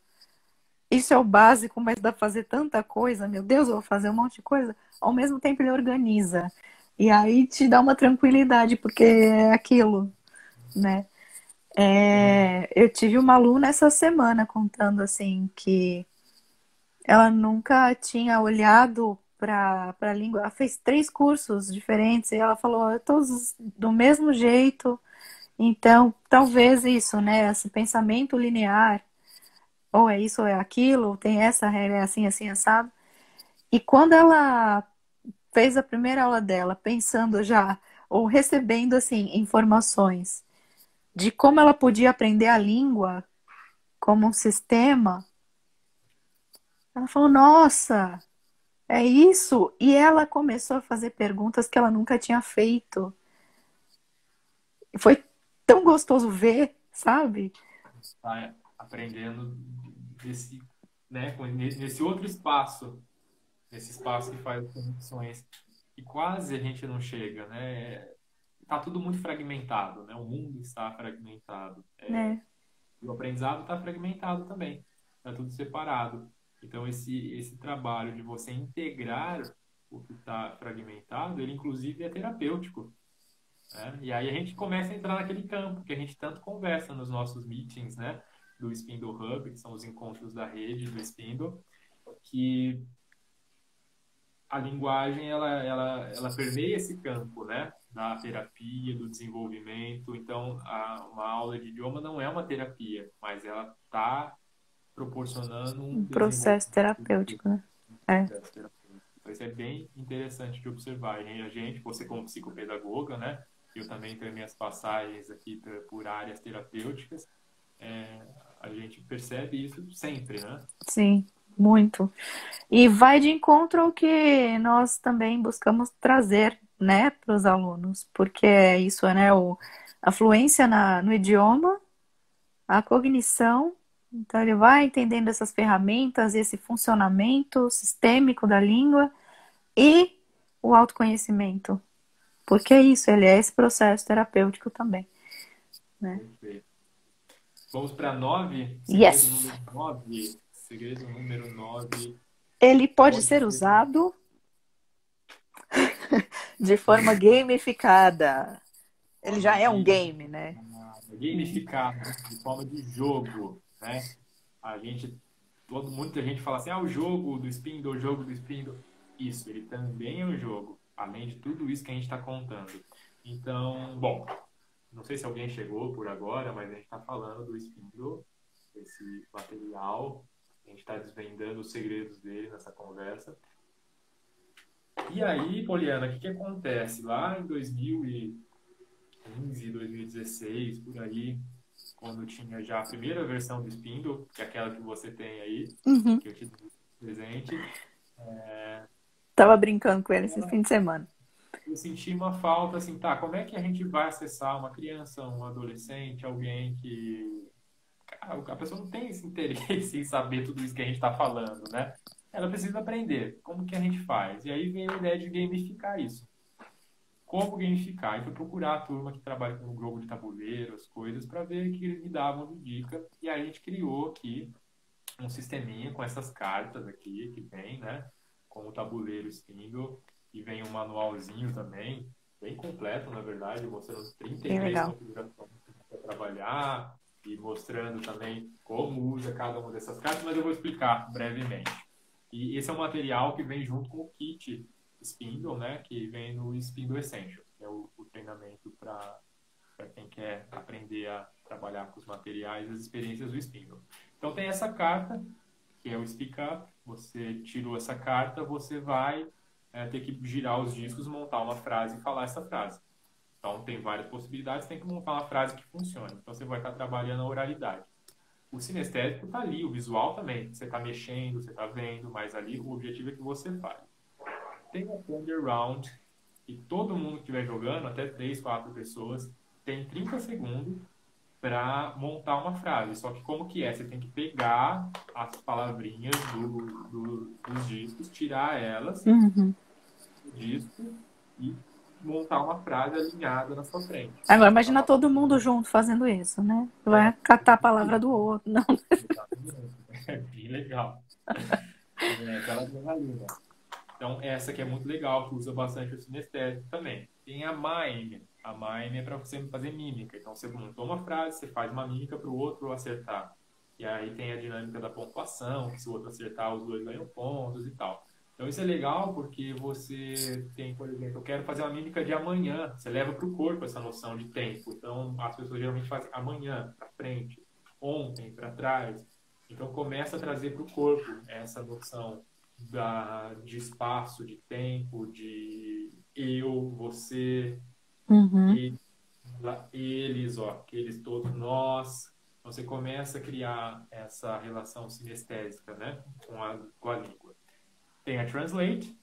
isso é o básico, mas dá pra fazer tanta coisa, meu Deus, eu vou fazer um monte de coisa. Ao mesmo tempo ele organiza. E aí te dá uma tranquilidade, porque é aquilo, né? Eu tive uma aluna essa semana contando assim que ela nunca tinha olhado. para língua. Ela fez 3 cursos diferentes e ela falou todos do mesmo jeito. Então, talvez isso, né? Esse pensamento linear, ou é isso ou é aquilo, ou tem essa regra, é assim, assim, assado. E quando ela fez a primeira aula dela, pensando já, ou recebendo, assim, informações de como ela podia aprender a língua como um sistema, ela falou, nossa, é isso? E ela começou a fazer perguntas que ela nunca tinha feito. E foi tão gostoso ver, sabe? Tá aprendendo desse, né, nesse outro espaço, nesse espaço que faz conexões e quase a gente não chega, né? Tá tudo muito fragmentado, né? O mundo está fragmentado. Né? E o aprendizado está fragmentado também, está tudo separado. Então, esse trabalho de você integrar o que está fragmentado, ele inclusive é terapêutico, né? E aí a gente começa a entrar naquele campo que a gente tanto conversa nos nossos meetings, né? Do Spindle Hub, que são os encontros da rede do Spindle, que a linguagem ela permeia esse campo, né? Da terapia, do desenvolvimento. Então, uma aula de idioma não é uma terapia, mas ela está proporcionando um Um processo desenvolvimento do terapêutico, né? É. processo terapêutico. Então, isso é bem interessante de observar. E a gente, você como psicopedagoga, né? Eu também tenho minhas passagens aqui por áreas terapêuticas. É, a gente percebe isso sempre, né? Sim, muito. E vai de encontro ao que nós também buscamos trazer, né, para os alunos, porque é isso, né, a fluência no idioma, a cognição, então ele vai entendendo essas ferramentas, esse funcionamento sistêmico da língua e o autoconhecimento, porque é isso, ele é esse processo terapêutico também, né? Perfeito. Vamos para 9, segredo Yes! número 9. Segredo número 9 Ele pode pode ser ser usado de forma gamificada. Ele já é um game, né? gamificado, de forma de jogo, né? A gente, muita gente fala assim, o jogo do Spindle, o jogo do Spindle. Isso, ele também é um jogo, além de tudo isso que a gente está contando. Então, bom, não sei se alguém chegou por agora, mas a gente está falando do Spindle, esse material, a gente está desvendando os segredos dele nessa conversa. E aí, Poliana, o que acontece? Lá em 2015, 2016, por aí, quando tinha já a primeira versão do Spindle, que é aquela que você tem aí, Uhum. que eu te dei presente, Tava brincando com ele esse fim de semana. eu senti uma falta, assim, tá, como é que a gente vai acessar uma criança, um adolescente, alguém que... a pessoa não tem esse interesse em saber tudo isso que a gente está falando, né? Ela precisa aprender. Como que a gente faz? E aí veio a ideia de gamificar isso. Como gamificar? E fui procurar a turma que trabalha com jogo de tabuleiro, as coisas, para ver o que eles me davam de dica. E aí a gente criou aqui um sisteminha com essas cartas aqui que vem, né? Com o tabuleiro Spindle. E vem um manualzinho também, bem completo, na verdade, mostrando as Bem 33 legal. configurações para trabalhar e mostrando também como usa cada uma dessas cartas, mas eu vou explicar brevemente. E esse é um material que vem junto com o kit Spindle, né? Que vem no Spindle Essential, que é o treinamento para quem quer aprender a trabalhar com os materiais e as experiências do Spindle. Então tem essa carta, que é o Speak Up. Você tirou essa carta, você vai ter que girar os discos, montar uma frase e falar essa frase. Então tem várias possibilidades, tem que montar uma frase que funcione. Então você vai estar trabalhando a oralidade. O sinestésico está ali, o visual também. Você está mexendo, você está vendo, mas ali o objetivo é que você fale. Tem o Thunder Round, e todo mundo que estiver jogando, até 3, 4 pessoas, tem 30 segundos para montar uma frase. Só que como que é? Você tem que pegar as palavrinhas dos discos, tirar elas Uhum. do disco e montar uma frase alinhada na sua frente. Agora, Montar imagina uma todo mundo junto fazendo isso, né? Vai é, catar a palavra do outro. Não. exatamente. É bem legal. É aquela adrenalina. Então, essa aqui é muito legal, que usa bastante o sinestésico também. Tem a mime. A mime é para você fazer mímica. Então, você montou uma frase, você faz uma mímica para o outro acertar. E aí tem a dinâmica da pontuação, que se o outro acertar, os dois ganham pontos e tal. Então isso é legal porque você tem, por exemplo, eu quero fazer uma mímica de amanhã. Você leva para o corpo essa noção de tempo. Então as pessoas geralmente fazem amanhã, para frente, ontem, para trás. Então começa a trazer para o corpo essa noção de espaço, de tempo, de eu, você, Uhum. e, eles, ó, aqueles todos, nós. Então, você começa a criar essa relação sinestésica, né, com a língua. Tem a Translate,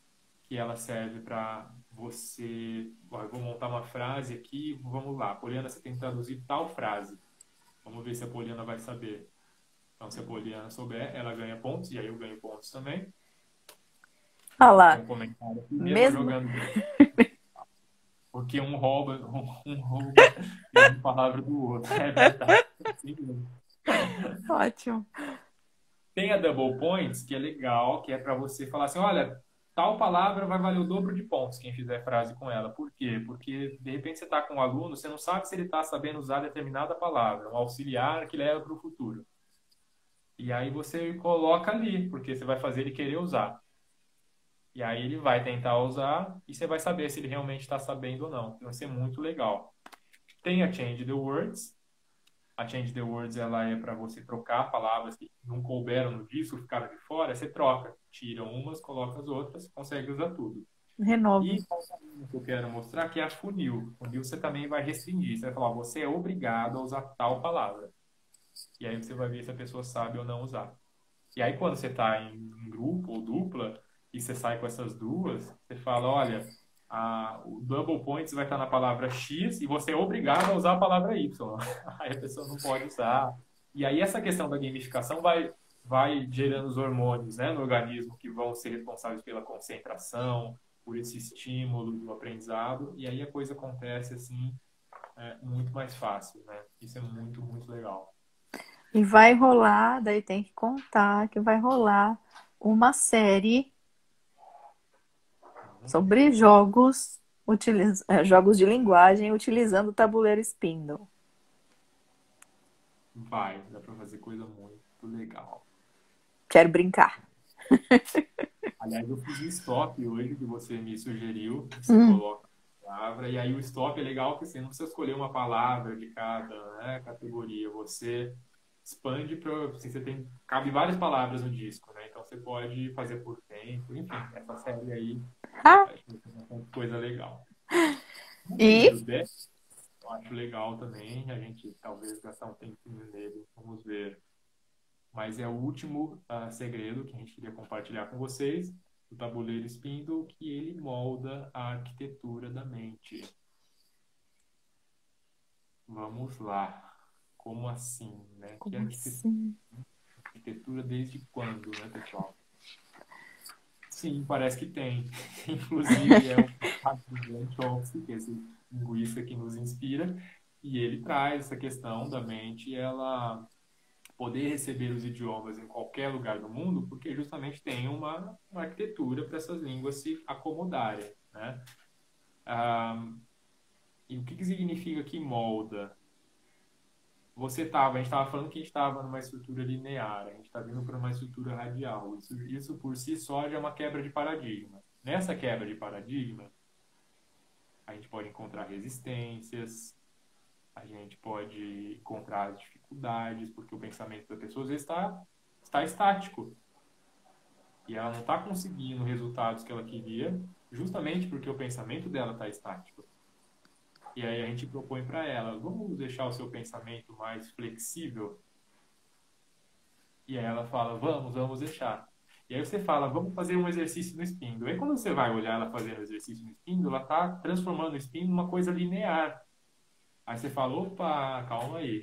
que ela serve para você. Ó, eu vou montar uma frase aqui, vamos lá. Poliana, você tem que traduzir tal frase. Vamos ver se a Poliana vai saber. Então, se a Poliana souber, ela ganha pontos, e aí eu ganho pontos também. Olha Tem lá, um comentário aqui, mesmo mesmo. jogando bem. Porque um rouba, um rouba uma palavra do outro. É verdade. Assim mesmo. Ótimo. Tem a Double Points, que é legal, que é para você falar assim, olha, tal palavra vai valer o dobro de pontos quem fizer frase com ela. Por quê? Porque, de repente, você está com um aluno, você não sabe se ele está sabendo usar determinada palavra, um auxiliar que leva para o futuro. E aí você coloca ali, porque você vai fazer ele querer usar. E aí ele vai tentar usar e você vai saber se ele realmente está sabendo ou não. Então, vai ser muito legal. Tem a Change the Words. A Change the Words ela é para você trocar palavras que não couberam no disco, ficaram de fora, você troca. Tira umas, coloca as outras, consegue usar tudo. Renovo. E o que eu quero mostrar que é a funil. Funil você também vai restringir. Você vai falar, você é obrigado a usar tal palavra. E aí você vai ver se a pessoa sabe ou não usar. E aí, quando você está em grupo ou dupla e você sai com essas duas, você fala: olha, o double points vai estar na palavra X e você é obrigado a usar a palavra Y. Aí a pessoa não pode usar. E aí, essa questão da gamificação vai gerando os hormônios, né, no organismo que vão ser responsáveis pela concentração, por esse estímulo do aprendizado. E aí a coisa acontece assim, muito mais fácil, né? Isso é muito, muito legal. E vai rolar, daí tem que contar que vai rolar uma série sobre jogos, jogos de linguagem utilizando o tabuleiro Spindle. Vai, dá para fazer coisa muito legal. Quero brincar. Aliás, eu fiz um stop hoje que você me sugeriu, que você Hum, coloca a palavra, e aí o stop é legal que você não precisa escolher uma palavra de cada, né, categoria, você expande para, assim, você tem, cabe várias palavras no disco, né, então você pode fazer por tempo, enfim, essa série aí, ah, acho que é uma coisa legal. O e primeiro deck, eu acho legal também, a gente talvez gastar um tempinho nele, vamos ver. Mas é o último segredo que a gente queria compartilhar com vocês, do tabuleiro Spindle, que ele molda a arquitetura da mente. Vamos lá. Como assim, né? Que como assim? arquitetura desde quando, né, pessoal? Sim, parece que tem. Inclusive, é o caso do Glenn Chomsky, que é esse linguista que nos inspira, e ele traz essa questão da mente, ela poder receber os idiomas em qualquer lugar do mundo, porque justamente tem uma arquitetura para essas línguas se acomodarem, né? Ah, e o que, que significa que molda? A gente estava falando que a gente estava numa estrutura linear, a gente está vindo para uma estrutura radial. Isso por si só já é uma quebra de paradigma. Nessa quebra de paradigma, a gente pode encontrar resistências, a gente pode encontrar dificuldades, porque o pensamento da pessoa às vezes está estático. E ela não está conseguindo resultados que ela queria, justamente porque o pensamento dela está estático. E aí a gente propõe para ela, vamos deixar o seu pensamento mais flexível? E aí ela fala, vamos deixar. E aí você fala, vamos fazer um exercício no Spindle. Aí quando você vai olhar ela fazendo o exercício no Spindle, ela está transformando o Spindle numa coisa linear. Aí você fala, opa, calma aí.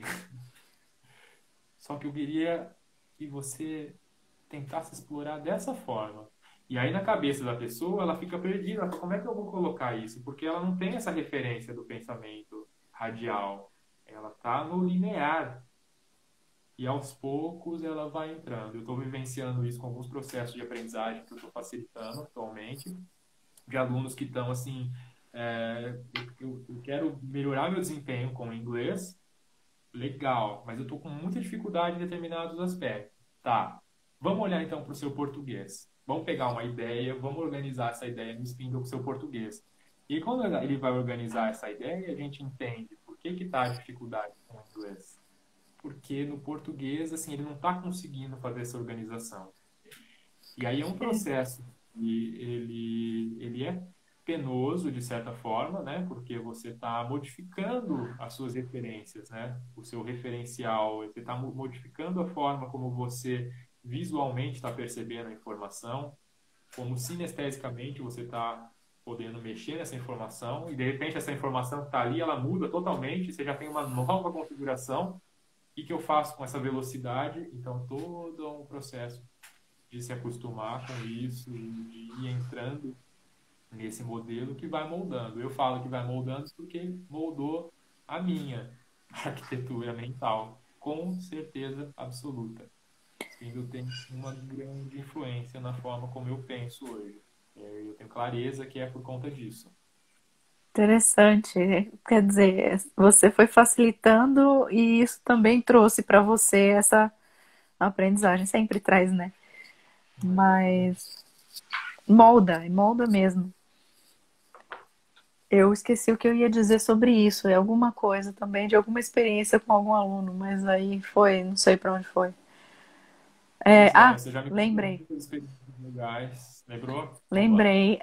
Só que eu queria que você tentasse explorar dessa forma. E aí, na cabeça da pessoa, ela fica perdida. Ela fala, como é que eu vou colocar isso? Porque ela não tem essa referência do pensamento radial. Ela está no linear. E aos poucos ela vai entrando. Eu estou vivenciando isso com alguns processos de aprendizagem que eu estou facilitando atualmente, de alunos que estão assim. Eu quero melhorar meu desempenho com o inglês, legal, mas eu estou com muita dificuldade em determinados aspectos. Tá, vamos olhar então para o seu português. vamos pegar uma ideia, vamos organizar essa ideia no Spindle com o seu português. E quando ele vai organizar essa ideia, a gente entende por que que está a dificuldade com o inglês. Porque no português, assim, ele não está conseguindo fazer essa organização. E aí é um processo e ele é penoso, de certa forma, né? Porque você está modificando as suas referências, né? O seu referencial, você está modificando a forma como você visualmente está percebendo a informação, como sinestesicamente você está podendo mexer nessa informação, e de repente essa informação que está ali, ela muda totalmente, você já tem uma nova configuração. O que que eu faço com essa velocidade? Então, todo um processo de se acostumar com isso e de ir entrando nesse modelo que vai moldando. Eu falo que vai moldando porque moldou a minha arquitetura mental, com certeza absoluta. Spindle tem uma grande influência na forma como eu penso hoje. Eu tenho clareza que é por conta disso. Interessante. Quer dizer, você foi facilitando e isso também trouxe para você essa aprendizagem. Sempre traz, né? Exatamente. Mas molda, molda mesmo. Eu esqueci o que eu ia dizer sobre isso. É alguma coisa também, de alguma experiência com algum aluno, mas aí foi, não sei para onde foi. Pois é, Ah, você já me contou lembrei. muitas experiências legais. Lembrou? Vamos lá. Lembrei,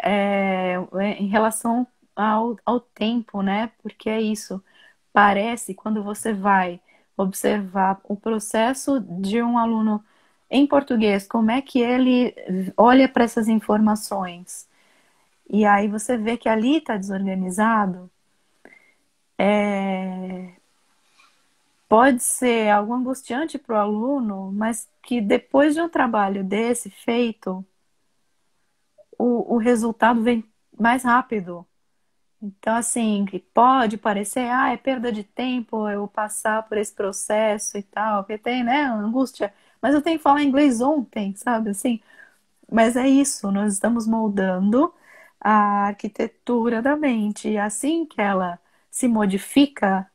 em relação ao tempo, né? Porque é isso. Parece quando você vai observar o processo de um aluno em português, como é que ele olha para essas informações. E aí você vê que ali está desorganizado. Pode ser algo angustiante para o aluno, mas que depois de um trabalho desse feito, o resultado vem mais rápido. Então, assim, que pode parecer, é perda de tempo eu passar por esse processo e tal, porque tem, né, angústia. Mas eu tenho que falar inglês ontem, sabe, assim. Mas é isso, nós estamos moldando a arquitetura da mente. E assim que ela se modifica,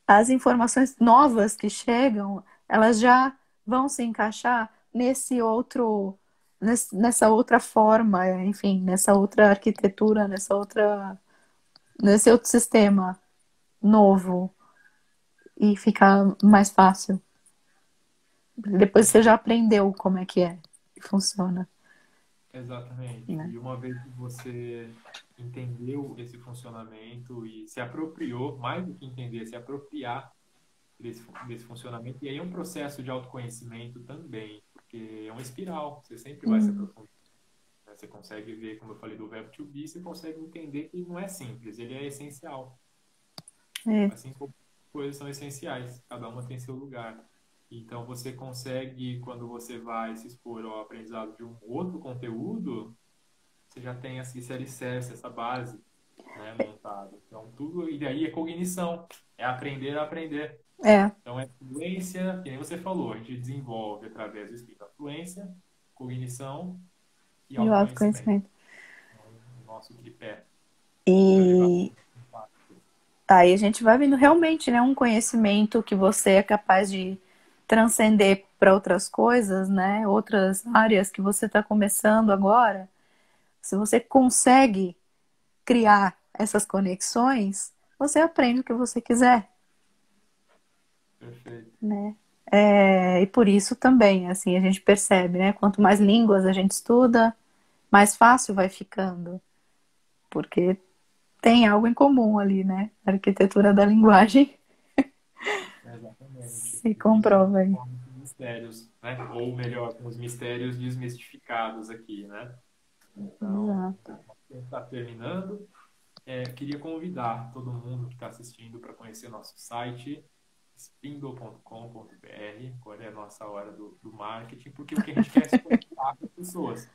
as informações novas que chegam, elas já vão se encaixar nessa outra forma, enfim, nessa outra arquitetura, nesse outro sistema novo e fica mais fácil. Depois você já aprendeu como é que funciona, Exatamente. né? E uma vez que você entendeu esse funcionamento e se apropriou, mais do que entender, se apropriar desse funcionamento, e aí é um processo de autoconhecimento também, porque é uma espiral, você sempre vai se Hum, aprofundar, né? Você consegue ver, como eu falei do verbo to be, você consegue entender que ele não é simples, ele é essencial. é, Assim como coisas são essenciais, cada uma tem seu lugar. Então você consegue, quando você vai se expor ao aprendizado de um outro conteúdo, você já tem esse alicerce, essa base, né, montada. Então tudo, e daí é cognição, é aprender a aprender. é, Então é fluência, que nem você falou, a gente desenvolve através do estudo a fluência, cognição e e o autoconhecimento. autoconhecimento. Então, o nosso tripé para levar E impacto. aí a gente vai vendo realmente, né, um conhecimento que você é capaz de transcender para outras coisas, né, outras áreas que você está começando agora. Se você consegue criar essas conexões, você aprende o que você quiser, Perfeito. né? E por isso também, assim, a gente percebe, né? Quanto mais línguas a gente estuda, mais fácil vai ficando, porque tem algo em comum ali, né? A arquitetura da linguagem Exatamente. se E isso comprova aí. com os mistérios, né? Ou melhor, com os mistérios desmistificados aqui, né? Então, Exato. está terminando. Queria convidar todo mundo que está assistindo para conhecer nosso site, spindle.com.br. Agora é a nossa hora do marketing, porque o que a gente quer é se conectar com as pessoas.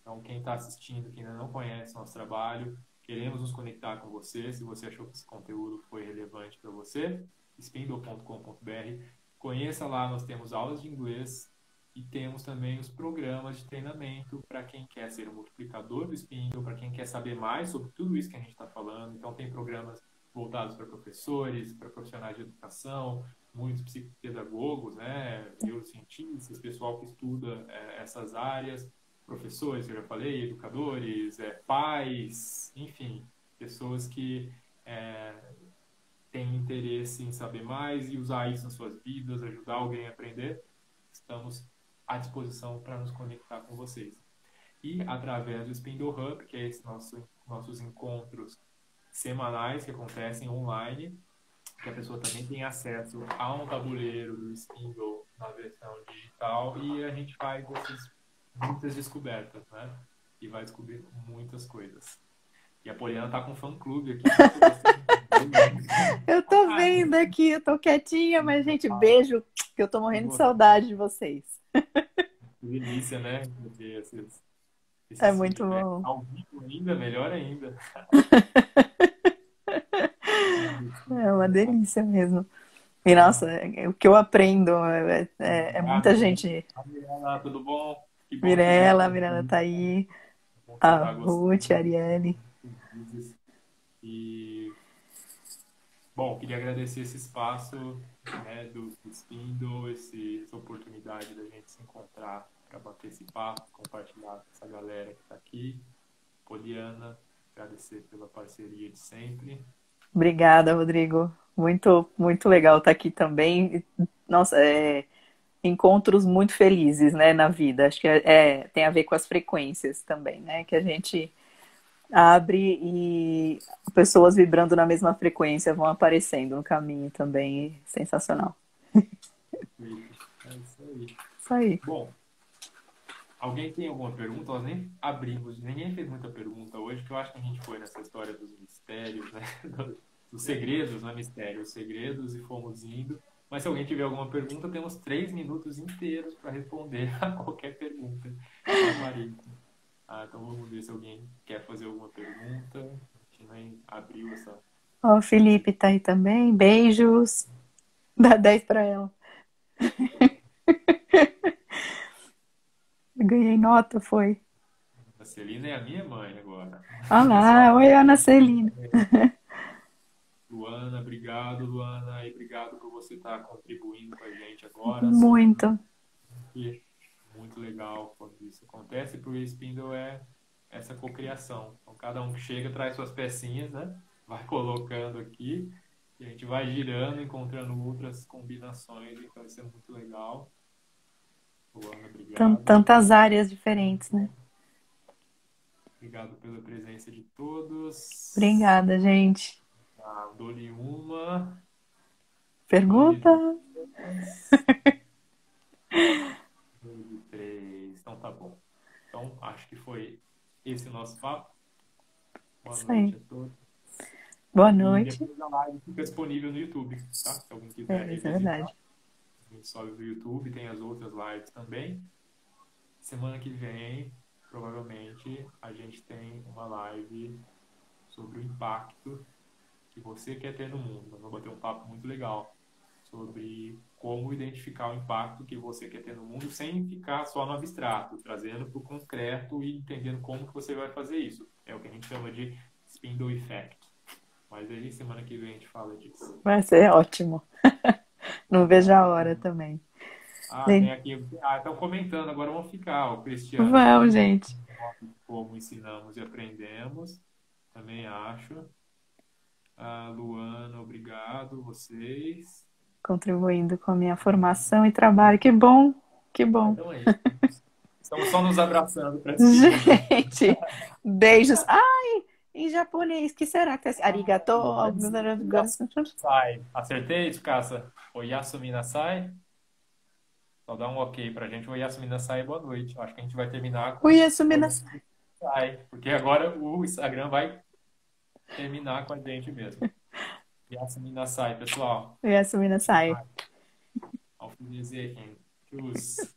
Então, quem está assistindo, quem ainda não conhece nosso trabalho, queremos nos conectar com você. Se você achou que esse conteúdo foi relevante para você, spindle.com.br. Conheça lá, nós temos aulas de inglês e temos também os programas de treinamento para quem quer ser um multiplicador do Spindle, para quem quer saber mais sobre tudo isso que a gente está falando. Então, tem programas voltados para professores, para profissionais de educação, muitos psicopedagogos, né, neurocientistas, pessoal que estuda essas áreas, professores, que eu já falei, educadores, pais, enfim, pessoas que têm interesse em saber mais e usar isso nas suas vidas, ajudar alguém a aprender. Estamos à disposição para nos conectar com vocês. E através do Spindle Hub, que é esse nossos encontros semanais que acontecem online, que a pessoa também tem acesso a um tabuleiro do Spindle na versão digital e a gente faz muitas descobertas, né? E vai descobrir muitas coisas. E a Poliana tá com um fã-clube aqui. Eu tô vendo aqui, eu tô quietinha, mas, gente, beijo, que eu tô morrendo de saudade de vocês. Que delícia, né? Ver É esses muito feedbacks bom. ao vivo ainda, melhor ainda. É uma delícia mesmo. E, nossa, o que eu aprendo é muita gente. Mirella, tudo bom? Que bom te ver Mirella, por a Mirella tá aqui. aí, Bom que você a está Ruth, a gostando. Arielle. E, bom, queria agradecer esse espaço, né, do Spindle, essa oportunidade da gente se encontrar para bater esse papo, compartilhar com essa galera que está aqui. Poliana, agradecer pela parceria de sempre. Obrigada, Rodrigo. Muito, muito legal estar aqui também. Nossa, encontros muito felizes, né, na vida. Acho que tem a ver com as frequências também, né? Que a gente abre e pessoas vibrando na mesma frequência vão aparecendo no caminho também. Sensacional. Perfeito. É isso aí. Isso aí. Bom, alguém tem alguma pergunta? Nós nem abrimos, ninguém fez muita pergunta hoje, que eu acho que a gente foi nessa história dos mistérios, né? Dos segredos, não é mistério, os segredos, e fomos indo. Mas se alguém tiver alguma pergunta, temos 3 minutos inteiros para responder a qualquer pergunta da Maria. Então vamos ver se alguém quer fazer alguma pergunta. A gente nem abriu essa. Ó, o Felipe tá aí também. Beijos. Dá 10 para ela. Ganhei nota, foi. A Celina é a minha mãe agora. Olá, oi, Ana Celina. Luana, obrigado, Luana, e obrigado por você estar contribuindo com a gente agora. Muito. Muito legal quando isso acontece, porque o Spindle é essa cocriação. Então, cada um que chega traz suas pecinhas, né? Vai colocando aqui, e a gente vai girando, encontrando outras combinações, então isso é muito legal. Luana, obrigado. Tantas áreas diferentes, né? Obrigado pela presença de todos. Obrigada, gente. Dou-lhe uma. Pergunta? Dou-lhe 3. Então tá bom. Então acho que foi esse o nosso papo. Boa Isso noite aí. a todos. Boa E noite. depois a live fica disponível no YouTube, tá? Se alguém quiser Isso é revisitar, verdade. a gente sobe no YouTube, tem as outras lives também. Semana que vem, provavelmente, a gente tem uma live sobre o impacto que você quer ter no mundo. Nós vamos bater um papo muito legal sobre como identificar o impacto que você quer ter no mundo sem ficar só no abstrato, trazendo para o concreto e entendendo como que você vai fazer isso. É o que a gente chama de Spindle Effect. Mas aí semana que vem a gente fala disso. Vai ser ótimo. Não vejo a hora também. Tem aqui. Estão comentando, agora vão ficar. O Cristiano. Vamos, gente. Como ensinamos e aprendemos. Também acho. Luana, obrigado. Vocês. Contribuindo com a minha formação e trabalho. Que bom, que bom. Então é isso. Estamos só nos abraçando para despedir. Gente, beijos. Ai, em japonês, que será que é? Arigato. Sai. Acertei, Tsukasa? Oyasumi nasai. Só dá um ok pra gente. Oyasumi nasai, boa noite. Acho que a gente vai terminar com Oyasumi nasai. Porque agora o Instagram vai terminar com a gente mesmo. Oyasumi nasai, pessoal. Oyasumi nasai. Auf Wiedersehen. Tschüss.